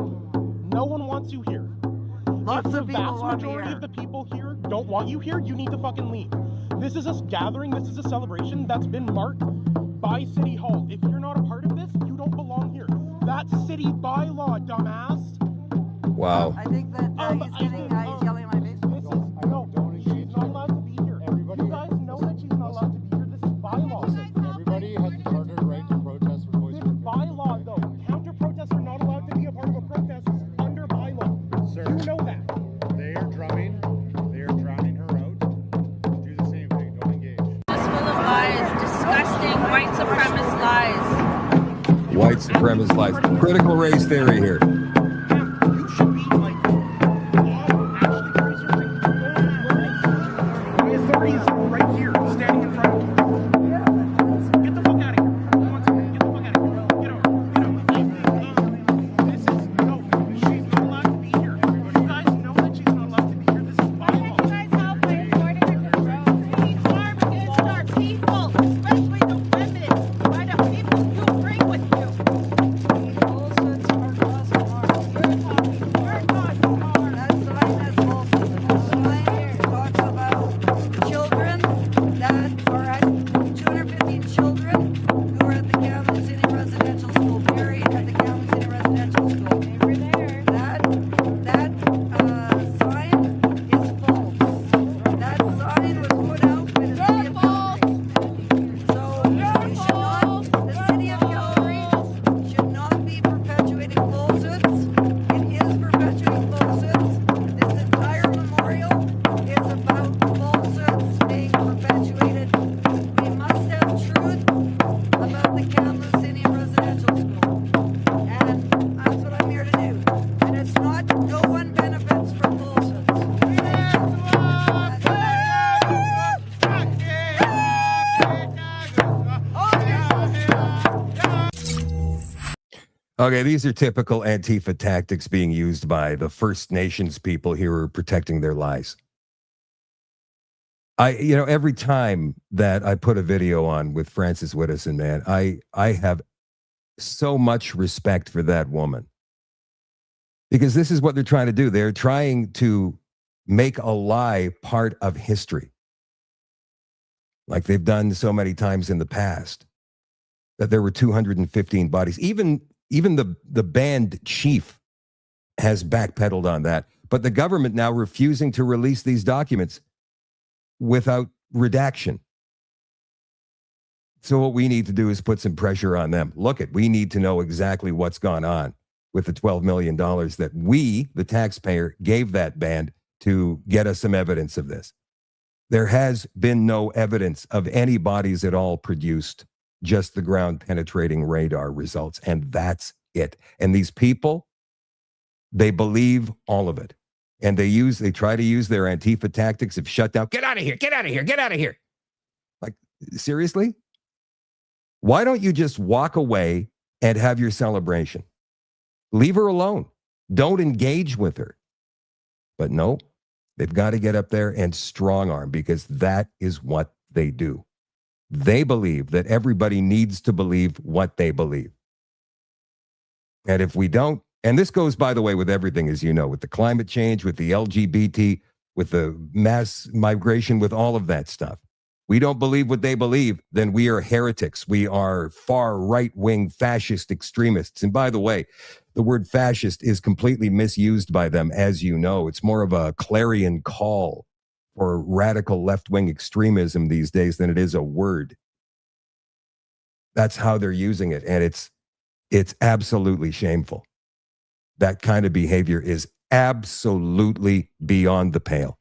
No one wants you here. Lots If of the people vast want me majority here. of the people here don't want you here, you need to fucking leave. This is a gathering, this is a celebration that's been marked by City Hall. If you're not a part of this, you don't belong here. That's city bylaw, dumbass. Wow. I think that he's yelling in my face. No, she's not allowed to be here. You guys know that she's not allowed to be here. This is bylaw. Everybody has the chartered right to protest for voice. This bylaw, though. Counter-protests are not allowed to be a part of a protest. It's under bylaw. Sir, You know that. they are drumming. They are drowning her out. Do the same thing. Don't engage. It's full of lies, disgusting white supremacist lies. White supremacist lies. Critical race theory here. You should be like, actually researching my authority is right here, standing in front of you. Get the fuck out of here. No one wants you. Get the fuck out of here. Get out. This is, no, she's not allowed to be here. You guys know that she's not allowed to be here. This is bylaw. You guys help by supporting her control. We harm against our people, especially the women, by the people you bring with you. Bullshits are causing harm. You're causing harm. That sign has bullshit. The sign talks about children that are at 215 children who are at the Kamloops City Residential School, buried at the Kamloops City Residential School. They were there. That sign is false. That sign was put out by the city of Calgary. So the city of Calgary should not be perpetuating falsehoods. It is perpetuating falsehoods. This entire memorial is about falsehoods being perpetuated. We must have truth about the Kamloops City Residential School. And that's what I'm here to do. And it's not, no one benefits from falsehoods. Okay, these are typical Antifa tactics being used by the First Nations people here who are protecting their lies. Every time that I put a video on with Frances Widdowson, man, I have so much respect for that woman. Because this is what they're trying to do. They're trying to make a lie part of history. Like they've done so many times in the past. That there were 215 bodies. Even the band chief has backpedaled on that. But the government now refusing to release these documents without redaction. So what we need to do is put some pressure on them. We need to know exactly what's gone on with the $12 million that we, the taxpayer, gave that band to get us some evidence of this. There has been no evidence of any bodies at all produced, just the ground penetrating radar results. And that's it. And these people, they believe all of it. And they try to use their Antifa tactics of shut down. Get out of here. Get out of here. Get out of here. Like, seriously? Why don't you just walk away and have your celebration? Leave her alone. Don't engage with her. But no, they've got to get up there and strong arm because that is what they do. They believe that everybody needs to believe what they believe. And if we don't, and this goes, by the way, with everything, as you know, with the climate change, with the LGBT, with the mass migration, with all of that stuff. We don't believe what they believe, then we are heretics. We are far right-wing fascist extremists. And by the way, the word fascist is completely misused by them, as you know. It's more of a clarion call for radical left-wing extremism these days than it is a word. That's how they're using it. And it's absolutely shameful. That kind of behavior is absolutely beyond the pale.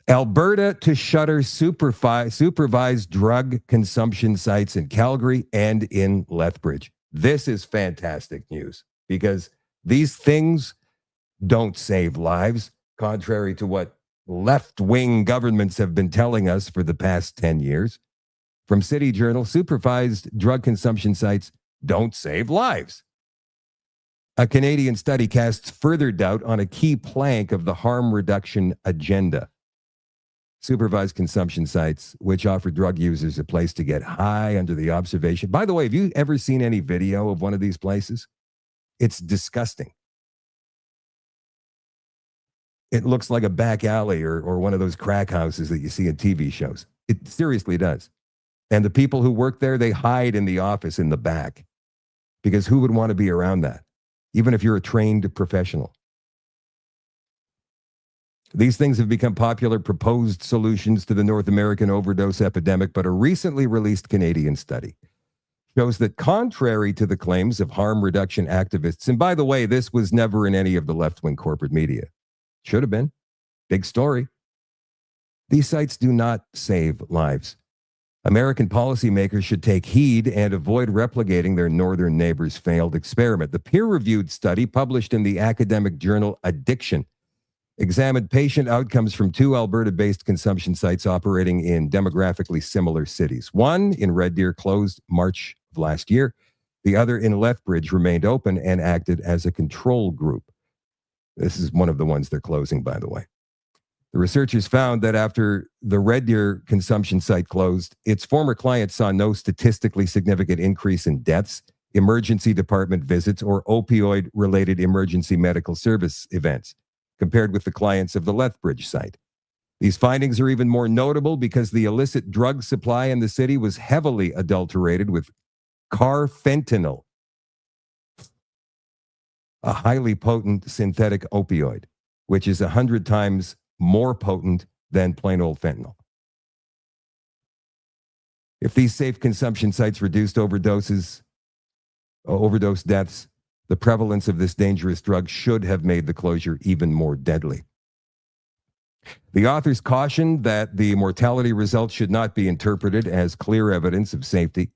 Alberta to shutter supervised drug consumption sites in Calgary and in Lethbridge. This is fantastic news because these things don't save lives, contrary to what left-wing governments have been telling us for the past 10 years. From City Journal, supervised drug consumption sites don't save lives. A Canadian study casts further doubt on a key plank of the harm reduction agenda. Supervised consumption sites, which offer drug users a place to get high under the observation. By the way, have you ever seen any video of one of these places? It's disgusting. It looks like a back alley or one of those crack houses that you see in TV shows. It seriously does. And the people who work there, they hide in the office in the back because who would want to be around that, even if you're a trained professional? These things have become popular proposed solutions to the North American overdose epidemic, but a recently released Canadian study shows that contrary to the claims of harm reduction activists, and by the way, this was never in any of the left-wing corporate media. Should have been. Big story. These sites do not save lives. American policymakers should take heed and avoid replicating their northern neighbors' failed experiment. The peer-reviewed study published in the academic journal Addiction examined patient outcomes from 2 Alberta-based consumption sites operating in demographically similar cities. One in Red Deer closed March of last year. The other in Lethbridge remained open and acted as a control group. This is one of the ones they're closing, by the way. The researchers found that after the Red Deer consumption site closed, its former clients saw no statistically significant increase in deaths, emergency department visits, or opioid-related emergency medical service events, compared with the clients of the Lethbridge site. These findings are even more notable because the illicit drug supply in the city was heavily adulterated with carfentanil, a highly potent synthetic opioid, which is 100 times more potent than plain old fentanyl. If these safe consumption sites reduced overdose deaths, the prevalence of this dangerous drug should have made the closure even more deadly. The authors cautioned that the mortality results should not be interpreted as clear evidence of safety.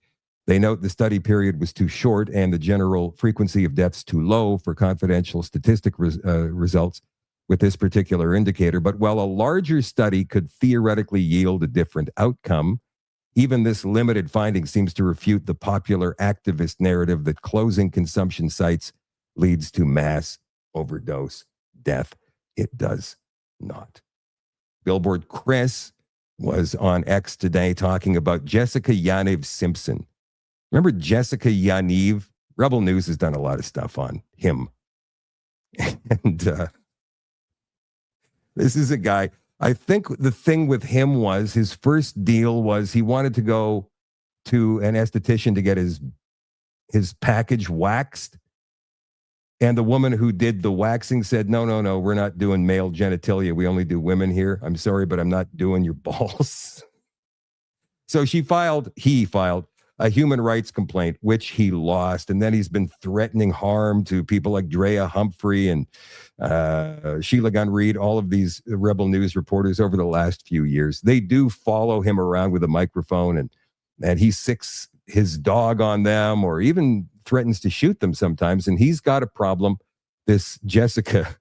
They note the study period was too short and the general frequency of deaths too low for confidential statistic results with this particular indicator. But while a larger study could theoretically yield a different outcome, even this limited finding seems to refute the popular activist narrative that closing consumption sites leads to mass overdose death. It does not. Billboard Chris was on X today talking about Jessica Yaniv Simpson. Remember Jessica Yaniv? Rebel News has done a lot of stuff on him. And this is a guy, I think the thing with him was his first deal was he wanted to go to an esthetician to get his package waxed. And the woman who did the waxing said, no, we're not doing male genitalia. We only do women here. I'm sorry, but I'm not doing your balls. So he filed a human rights complaint, which he lost. And then he's been threatening harm to people like Drea Humphrey and Sheila Gunn Reid, all of these Rebel News reporters over the last few years. They do follow him around with a microphone and he sicks his dog on them or even threatens to shoot them sometimes. And he's got a problem, this Jessica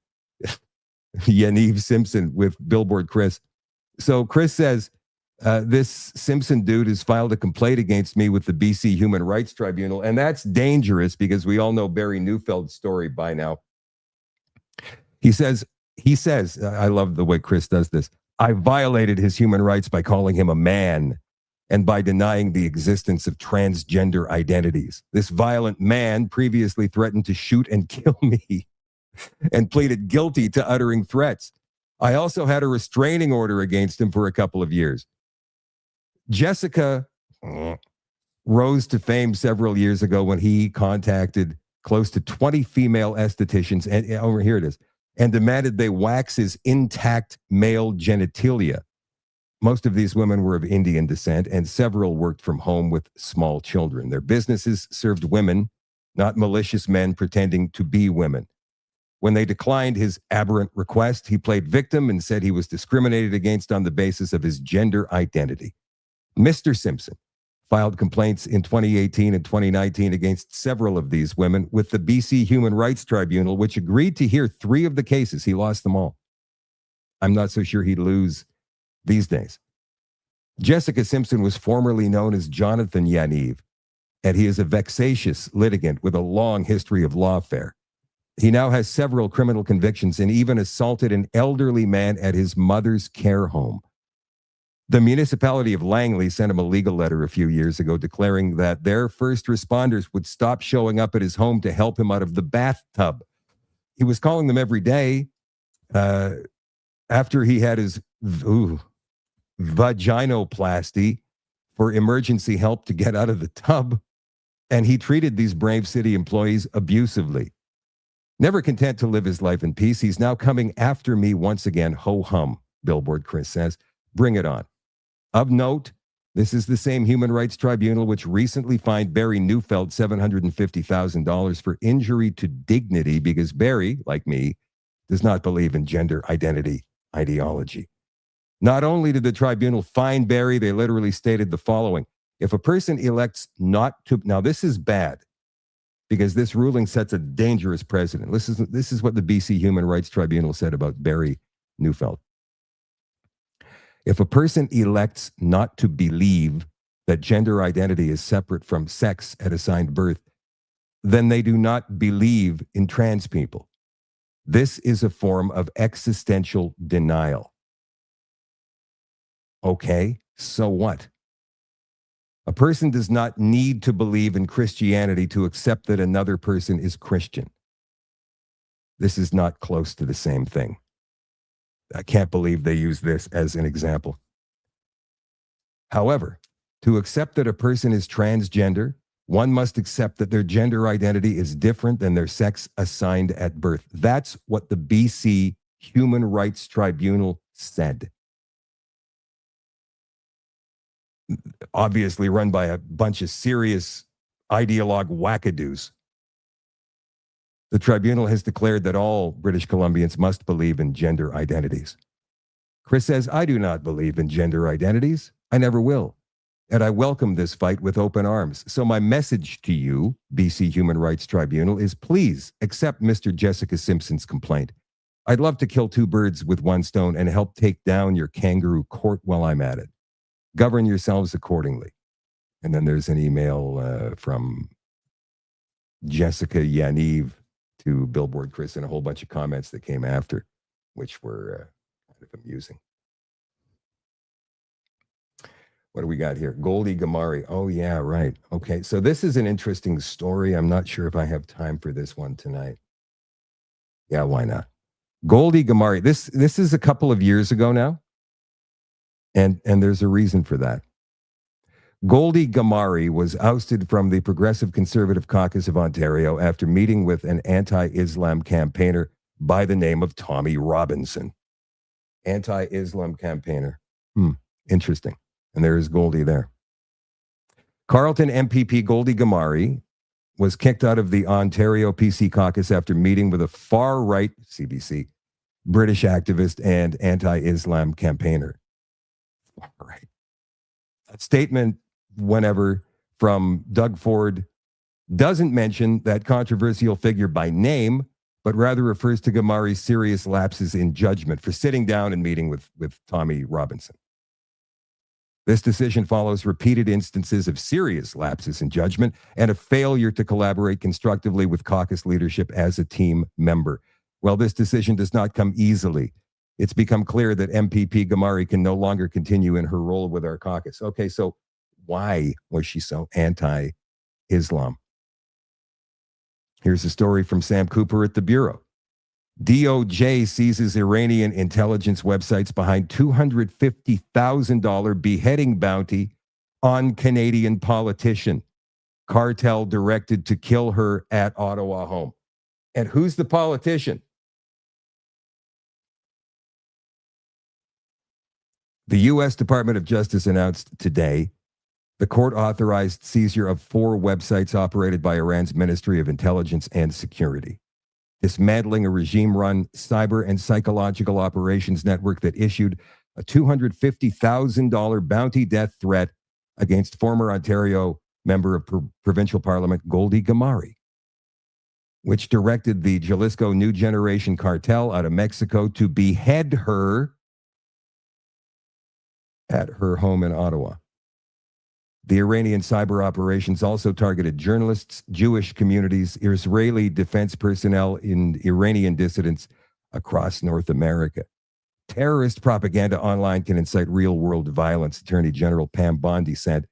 Yaniv Simpson with Billboard Chris. So Chris says, this Simpson dude has filed a complaint against me with the BC Human Rights Tribunal. And that's dangerous because we all know Barry Neufeld's story by now. He says, I love the way Chris does this. I violated his human rights by calling him a man and by denying the existence of transgender identities. This violent man previously threatened to shoot and kill me and pleaded guilty to uttering threats. I also had a restraining order against him for a couple of years. Jessica rose to fame several years ago when he contacted close to 20 female estheticians, and over here it is, and demanded they wax his intact male genitalia. Most of these women were of Indian descent, and several worked from home with small children. Their businesses served women, not malicious men pretending to be women. When they declined his aberrant request, he played victim and said he was discriminated against on the basis of his gender identity. Mr. Simpson filed complaints in 2018 and 2019 against several of these women with the BC Human Rights Tribunal, which agreed to hear 3 of the cases. He lost them all. I'm not so sure he'd lose these days. Jessica Simpson was formerly known as Jonathan Yaniv, and he is a vexatious litigant with a long history of lawfare. He now has several criminal convictions and even assaulted an elderly man at his mother's care home. The municipality of Langley sent him a legal letter a few years ago declaring that their first responders would stop showing up at his home to help him out of the bathtub. He was calling them every day after he had his vaginoplasty for emergency help to get out of the tub, and he treated these brave city employees abusively. Never content to live his life in peace, he's now coming after me once again, ho-hum, Billboard Chris says. Bring it on. Of note, this is the same Human Rights Tribunal which recently fined Barry Neufeld $750,000 for injury to dignity because Barry, like me, does not believe in gender identity ideology. Not only did the tribunal fine Barry, they literally stated the following. If a person elects not to, now this is bad, because this ruling sets a dangerous precedent. This is what the BC Human Rights Tribunal said about Barry Neufeld. If a person elects not to believe that gender identity is separate from sex at assigned birth, then they do not believe in trans people. This is a form of existential denial. Okay, so what? A person does not need to believe in Christianity to accept that another person is Christian. This is not close to the same thing. I can't believe they use this as an example. However, to accept that a person is transgender, one must accept that their gender identity is different than their sex assigned at birth. That's what the BC Human Rights Tribunal said. Obviously run by a bunch of serious ideologue wackadoos. The tribunal has declared that all British Columbians must believe in gender identities. Chris says, I do not believe in gender identities. I never will. And I welcome this fight with open arms. So my message to you, BC Human Rights Tribunal, is please accept Mr. Jessica Simpson's complaint. I'd love to kill 2 birds with 1 stone and help take down your kangaroo court while I'm at it. Govern yourselves accordingly. And then there's an email from Jessica Yaniv to Billboard Chris and a whole bunch of comments that came after, which were kind of amusing. What do we got here? Goldie Gamari. Oh, yeah, right. Okay, so this is an interesting story. I'm not sure if I have time for this one tonight. Yeah, why not? Goldie Gamari. This is a couple of years ago now. And there's a reason for that. Goldie Gamari was ousted from the Progressive Conservative Caucus of Ontario after meeting with an anti-Islam campaigner by the name of Tommy Robinson. Anti-Islam campaigner. Interesting. And there is Goldie there. Carleton MPP Goldie Gamari was kicked out of the Ontario PC caucus after meeting with a far-right, CBC, British activist and anti-Islam campaigner. Right. A statement, whenever, from Doug Ford doesn't mention that controversial figure by name, but rather refers to Gamari's serious lapses in judgment for sitting down and meeting with Tommy Robinson. This decision follows repeated instances of serious lapses in judgment and a failure to collaborate constructively with caucus leadership as a team member. Well, this decision does not come easily. It's become clear that MPP Gamari can no longer continue in her role with our caucus. Okay, so why was she so anti-Islam? Here's a story from Sam Cooper at the Bureau. DOJ seizes Iranian intelligence websites behind $250,000 beheading bounty on Canadian politician. Cartel directed to kill her at Ottawa home. And who's the politician? The U.S. Department of Justice announced today the court authorized seizure of 4 websites operated by Iran's Ministry of Intelligence and Security, dismantling a regime-run cyber and psychological operations network that issued a $250,000 bounty death threat against former Ontario member of provincial parliament Goldie Gamari, which directed the Jalisco New Generation cartel out of Mexico to behead her at her home in Ottawa. The Iranian cyber operations also targeted journalists, Jewish communities, Israeli defense personnel, and Iranian dissidents across North America. Terrorist propaganda online can incite real-world violence, Attorney General Pam Bondi said.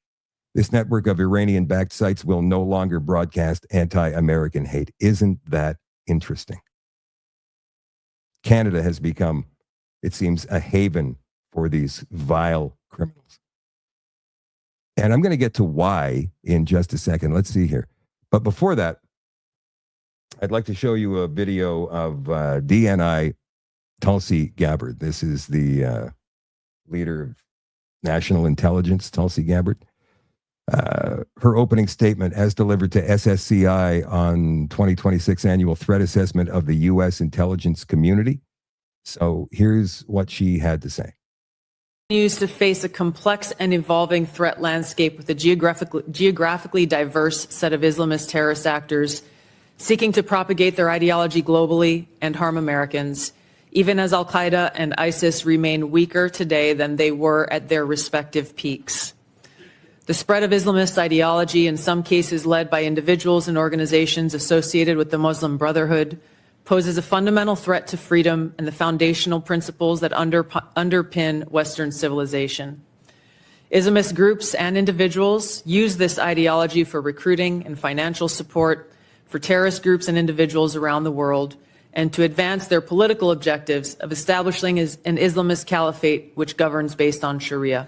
This network of Iranian-backed sites will no longer broadcast anti-American hate. Isn't that interesting? Canada has become, it seems, a haven for these vile criminals. And I'm going to get to why in just a second. Let's see here. But before that, I'd like to show you a video of DNI Tulsi Gabbard. This is the leader of national intelligence, Tulsi Gabbard. Her opening statement as delivered to SSCI on 2026 annual threat assessment of the U.S. intelligence community. So here's what she had to say. Continues to face a complex and evolving threat landscape with a geographically diverse set of Islamist terrorist actors seeking to propagate their ideology globally and harm Americans, even as Al-Qaeda and ISIS remain weaker today than they were at their respective peaks. The spread of Islamist ideology, in some cases led by individuals and organizations associated with the Muslim Brotherhood, poses a fundamental threat to freedom and the foundational principles that underpin Western civilization. Islamist groups and individuals use this ideology for recruiting and financial support for terrorist groups and individuals around the world, and to advance their political objectives of establishing an Islamist caliphate which governs based on Sharia.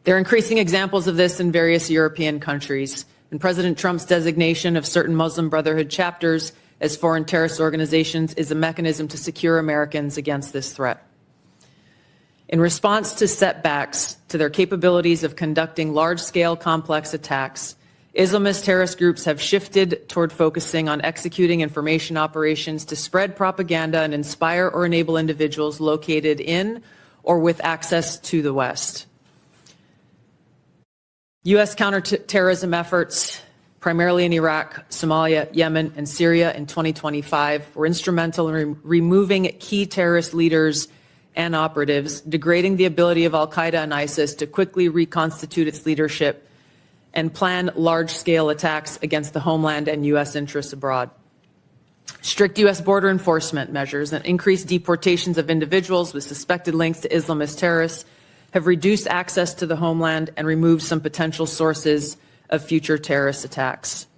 There are increasing examples of this in various European countries, and President Trump's designation of certain Muslim Brotherhood chapters as foreign terrorist organizations is a mechanism to secure Americans against this threat. In response to setbacks to their capabilities of conducting large-scale complex attacks, Islamist terrorist groups have shifted toward focusing on executing information operations to spread propaganda and inspire or enable individuals located in or with access to the West. U.S. counterterrorism efforts, primarily in Iraq, Somalia, Yemen, and Syria in 2025, were instrumental in removing key terrorist leaders and operatives, degrading the ability of Al-Qaeda and ISIS to quickly reconstitute its leadership and plan large-scale attacks against the homeland and U.S. interests abroad. Strict U.S. border enforcement measures and increased deportations of individuals with suspected links to Islamist terrorists have reduced access to the homeland and removed some potential sources of future terrorist attacks.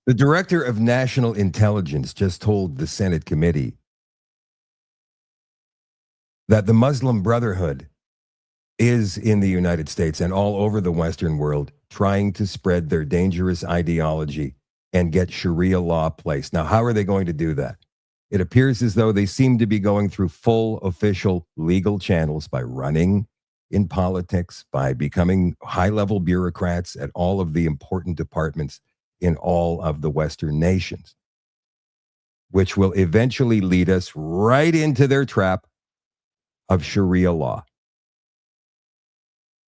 The director of national intelligence just told the Senate committee that the Muslim Brotherhood is in the United States and all over the Western world trying to spread their dangerous ideology and get Sharia law placed. Now, how are they going to do that? It appears as though they seem to be going through full official legal channels by running in politics, by becoming high-level bureaucrats at all of the important departments in all of the Western nations, which will eventually lead us right into their trap of Sharia law.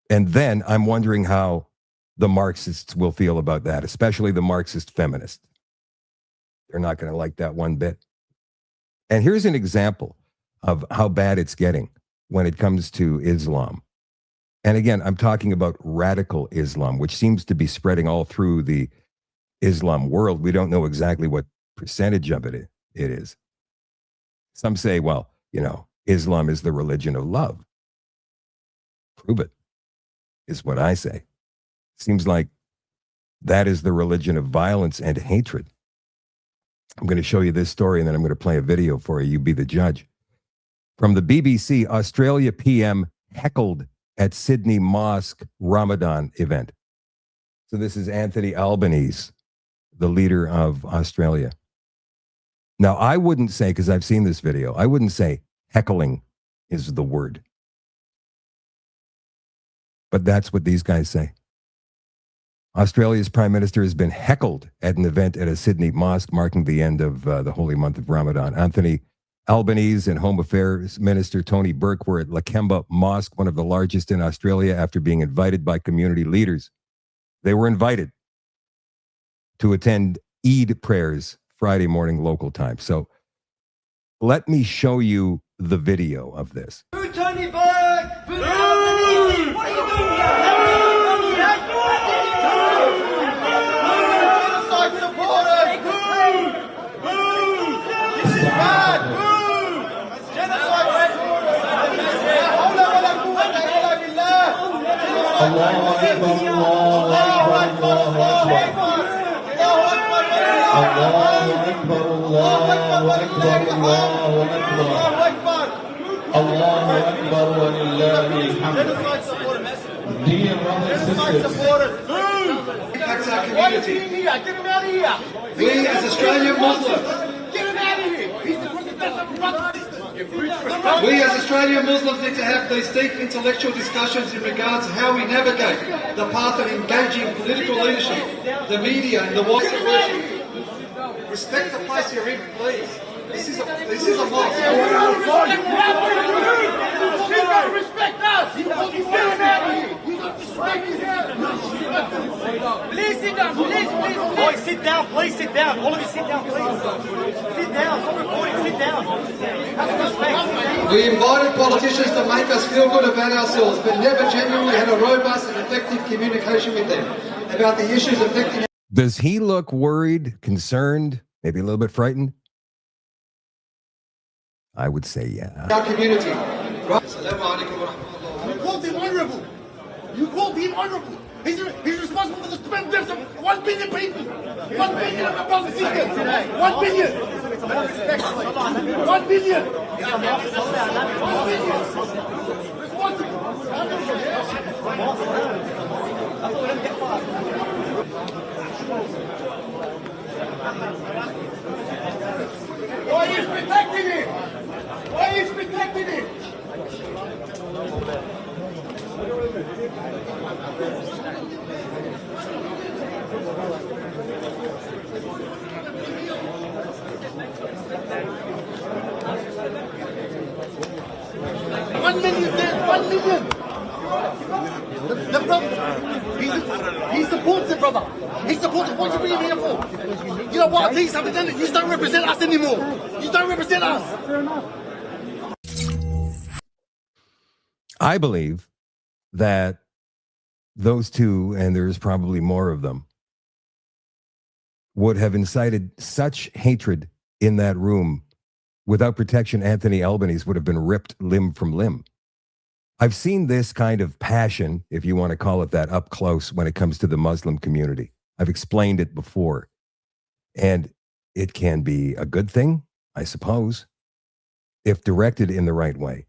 And then I'm wondering how the Marxists will feel about that, especially the Marxist feminists. They're not going to like that one bit. And here's an example of how bad it's getting when it comes to Islam. And again, I'm talking about radical Islam, which seems to be spreading all through the Islam world. We don't know exactly what percentage of it is. Some say, well, Islam is the religion of love. Prove it, is what I say. Seems like that is the religion of violence and hatred. I'm going to show you this story, and then I'm going to play a video for you. You be the judge. From the BBC, Australia PM heckled at Sydney Mosque Ramadan event. So this is Anthony Albanese, the leader of Australia. Now, I wouldn't say, because I've seen this video, I wouldn't say heckling is the word. But that's what these guys say. Australia's Prime Minister has been heckled at an event at a Sydney Mosque marking the end of the holy month of Ramadan. Anthony Albanese and Home Affairs Minister Tony Burke were at Lakemba Mosque, one of the largest in Australia, after being invited by community leaders. They were invited to attend Eid prayers Friday morning local time. So let me show you the video of this. Tony Burke! What are you doing? Genocide supporters! This is bad! Genocide supporters! Dear brothers and sisters, Why is he in here? Get him out of here! we as Australian Muslims, Get him out of here! He's the president of we as Australian Muslims need to have these deep intellectual discussions in regards to how we navigate the path of engaging political leadership, the media and the wider worship. Respect the place you're in, please. This is a mosque. You gotta respect us! Get him out of here! You gotta respect us! Please sit down, please. Boys, sit down, please sit down. All of you sit down, please. Sit down, stop recording, sit down. Have respect. We invited politicians to make us feel good about ourselves, but never genuinely had a robust and effective communication with them about the issues affecting. Does he look worried, concerned, maybe a little bit frightened? I would say yeah. Our community. You called him honorable. You called him honorable. He's responsible for the deaths of 1 billion people. 1 billion of our brothers and sisters. 1 billion. 1 billion. 1 billion. Why is protecting it? Why is protecting it? $1 million dead, $1 million. The brother, he supports it, brother. He supports it. What you bringing here for? You know what? I'll tell you something. You don't represent us anymore. You don't represent us. I believe that those two, and there's probably more of them, would have incited such hatred in that room. Without protection, Anthony Albanese would have been ripped limb from limb. I've seen this kind of passion, if you want to call it that, up close when it comes to the Muslim community. I've explained it before. And it can be a good thing, I suppose, if directed in the right way.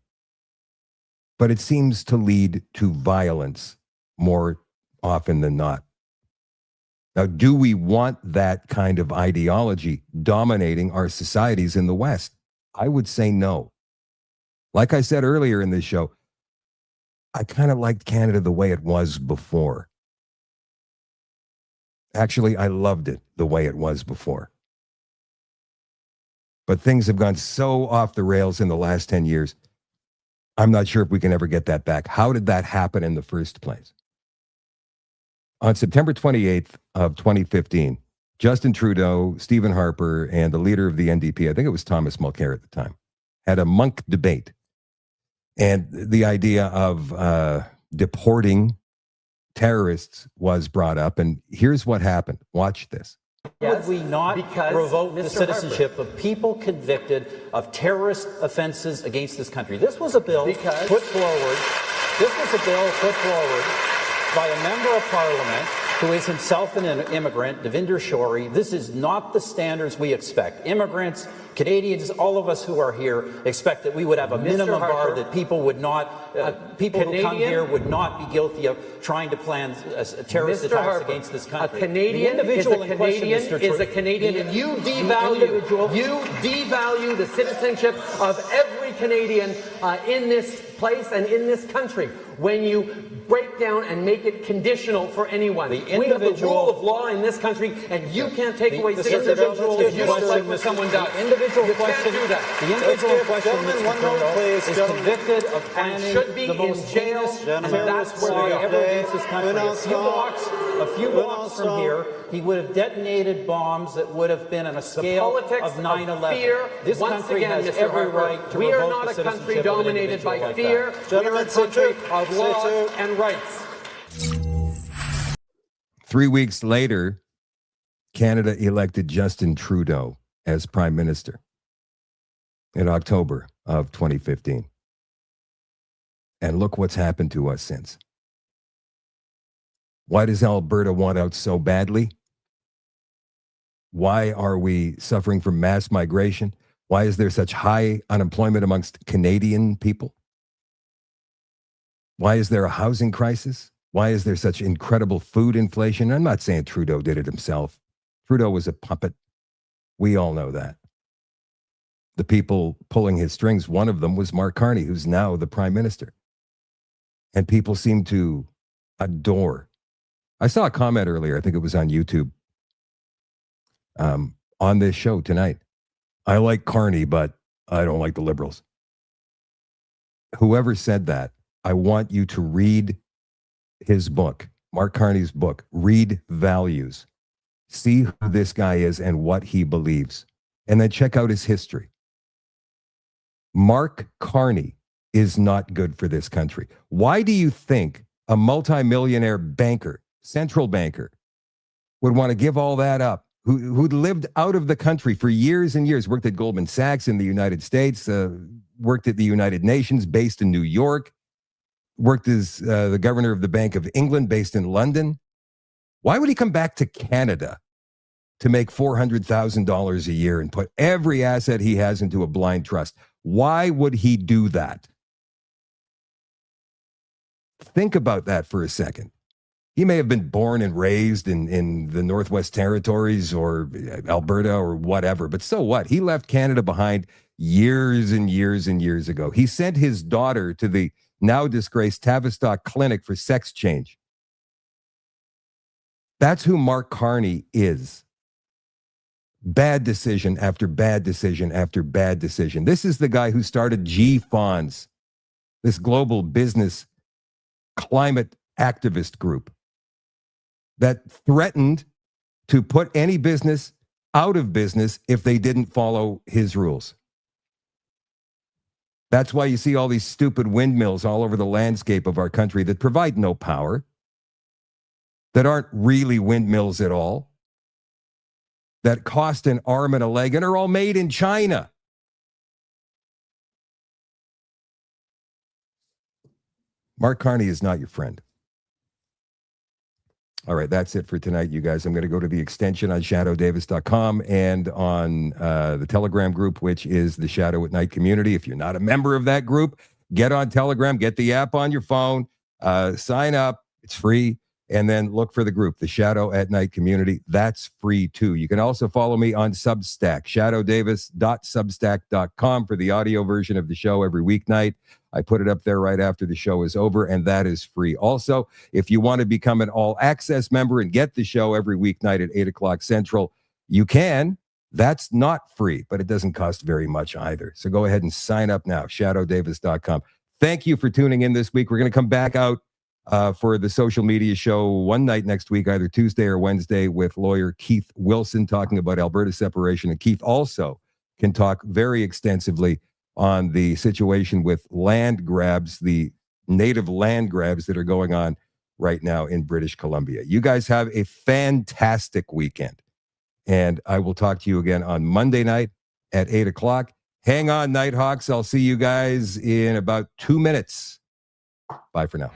But it seems to lead to violence more often than not. Now, do we want that kind of ideology dominating our societies in the West? I would say no. Like I said earlier in this show, I kind of liked Canada the way it was before. Actually, I loved it the way it was before. But things have gone so off the rails in the last 10 years. I'm not sure if we can ever get that back. How did that happen in the first place? On September 28th of 2015, Justin Trudeau, Stephen Harper, and the leader of the NDP, I think it was Thomas Mulcair at the time, had a monk debate. And the idea of deporting terrorists was brought up. And here's what happened. Watch this. Would we not revoke the citizenship of people convicted of terrorist offenses against this country? This was a bill put forward by a member of parliament who is himself an immigrant, Devinder Shori. This is not the standards we expect. Immigrants, Canadians, all of us who are here expect that we would have a minimum bar, that people would not, people who come here would not be guilty of trying to plan terrorist attacks against this country. A Canadian is a Canadian, and you devalue the citizenship of every Canadian in this place and in this country when you break down and make it conditional for anyone. We have the rule of law in this country, and you can't take away citizenship if you don't like what someone does. The individual you question, can't do that. the individual question, Mr. Trudeau, is convicted of planning should be the most in jail, heinous and terrorist that's where war they ever are. against this country. A few blocks from here, he would have detonated bombs that would have been on a scale of 9/11. Fear, This once country again, has Mr. every Harper, right to we are revoke not the a country citizenship of an dominated individual by like fear. that. We are a country of laws and rights. 3 weeks later, Canada elected Justin Trudeau as Prime Minister in October of 2015. And look what's happened to us since. Why does Alberta want out so badly? Why are we suffering from mass migration? Why is there such high unemployment amongst Canadian people? Why is there a housing crisis? Why is there such incredible food inflation? I'm not saying Trudeau did it himself. Trudeau was a puppet. We all know that. The people pulling his strings, one of them was Mark Carney, who's now the Prime Minister. And people seem to adore. I saw a comment earlier, I think it was on YouTube, on this show tonight. I like Carney, but I don't like the Liberals. Whoever said that, I want you to read his book, Mark Carney's book, Read Values. See who this guy is and what he believes. And then check out his history. Mark Carney is not good for this country. Why do you think a multimillionaire banker, central banker, would want to give all that up? Who'd lived out of the country for years and years, worked at Goldman Sachs in the United States, worked at the United Nations, based in New York, worked as the governor of the Bank of England, based in London. Why would he come back to Canada to make $400,000 a year and put every asset he has into a blind trust? Why would he do that? Think about that for a second. He may have been born and raised in the Northwest Territories or Alberta or whatever, but so what? He left Canada behind years and years and years ago. He sent his daughter to the now disgraced Tavistock Clinic for sex change. That's who Mark Carney is. Bad decision after bad decision after bad decision. This is the guy who started GFONS, this global business climate activist group that threatened to put any business out of business if they didn't follow his rules. That's why you see all these stupid windmills all over the landscape of our country that provide no power, that aren't really windmills at all, that cost an arm and a leg and are all made in China. Mark Carney is not your friend. All right, that's it for tonight, you guys. I'm going to go to the extension on shadowdavis.com and on the Telegram group, which is the Shadow at Night community. If you're not a member of that group, get on Telegram, get the app on your phone, sign up. It's free. And then look for the group, the Shadow at Night community. That's free too. You can also follow me on Substack, shadowdavis.substack.com for the audio version of the show every weeknight. I put it up there right after the show is over, and that is free. Also, if you want to become an all-access member and get the show every weeknight at 8 o'clock Central, you can. That's not free, but it doesn't cost very much either. So go ahead and sign up now, shadowdavis.com. Thank you for tuning in this week. We're going to come back out for the social media show one night next week, either Tuesday or Wednesday, with lawyer Keith Wilson talking about Alberta separation. And Keith also can talk very extensively on the situation with land grabs, the native land grabs that are going on right now in British Columbia. You guys have a fantastic weekend. And I will talk to you again on Monday night at 8 o'clock. Hang on, Nighthawks. I'll see you guys in about 2 minutes. Bye for now.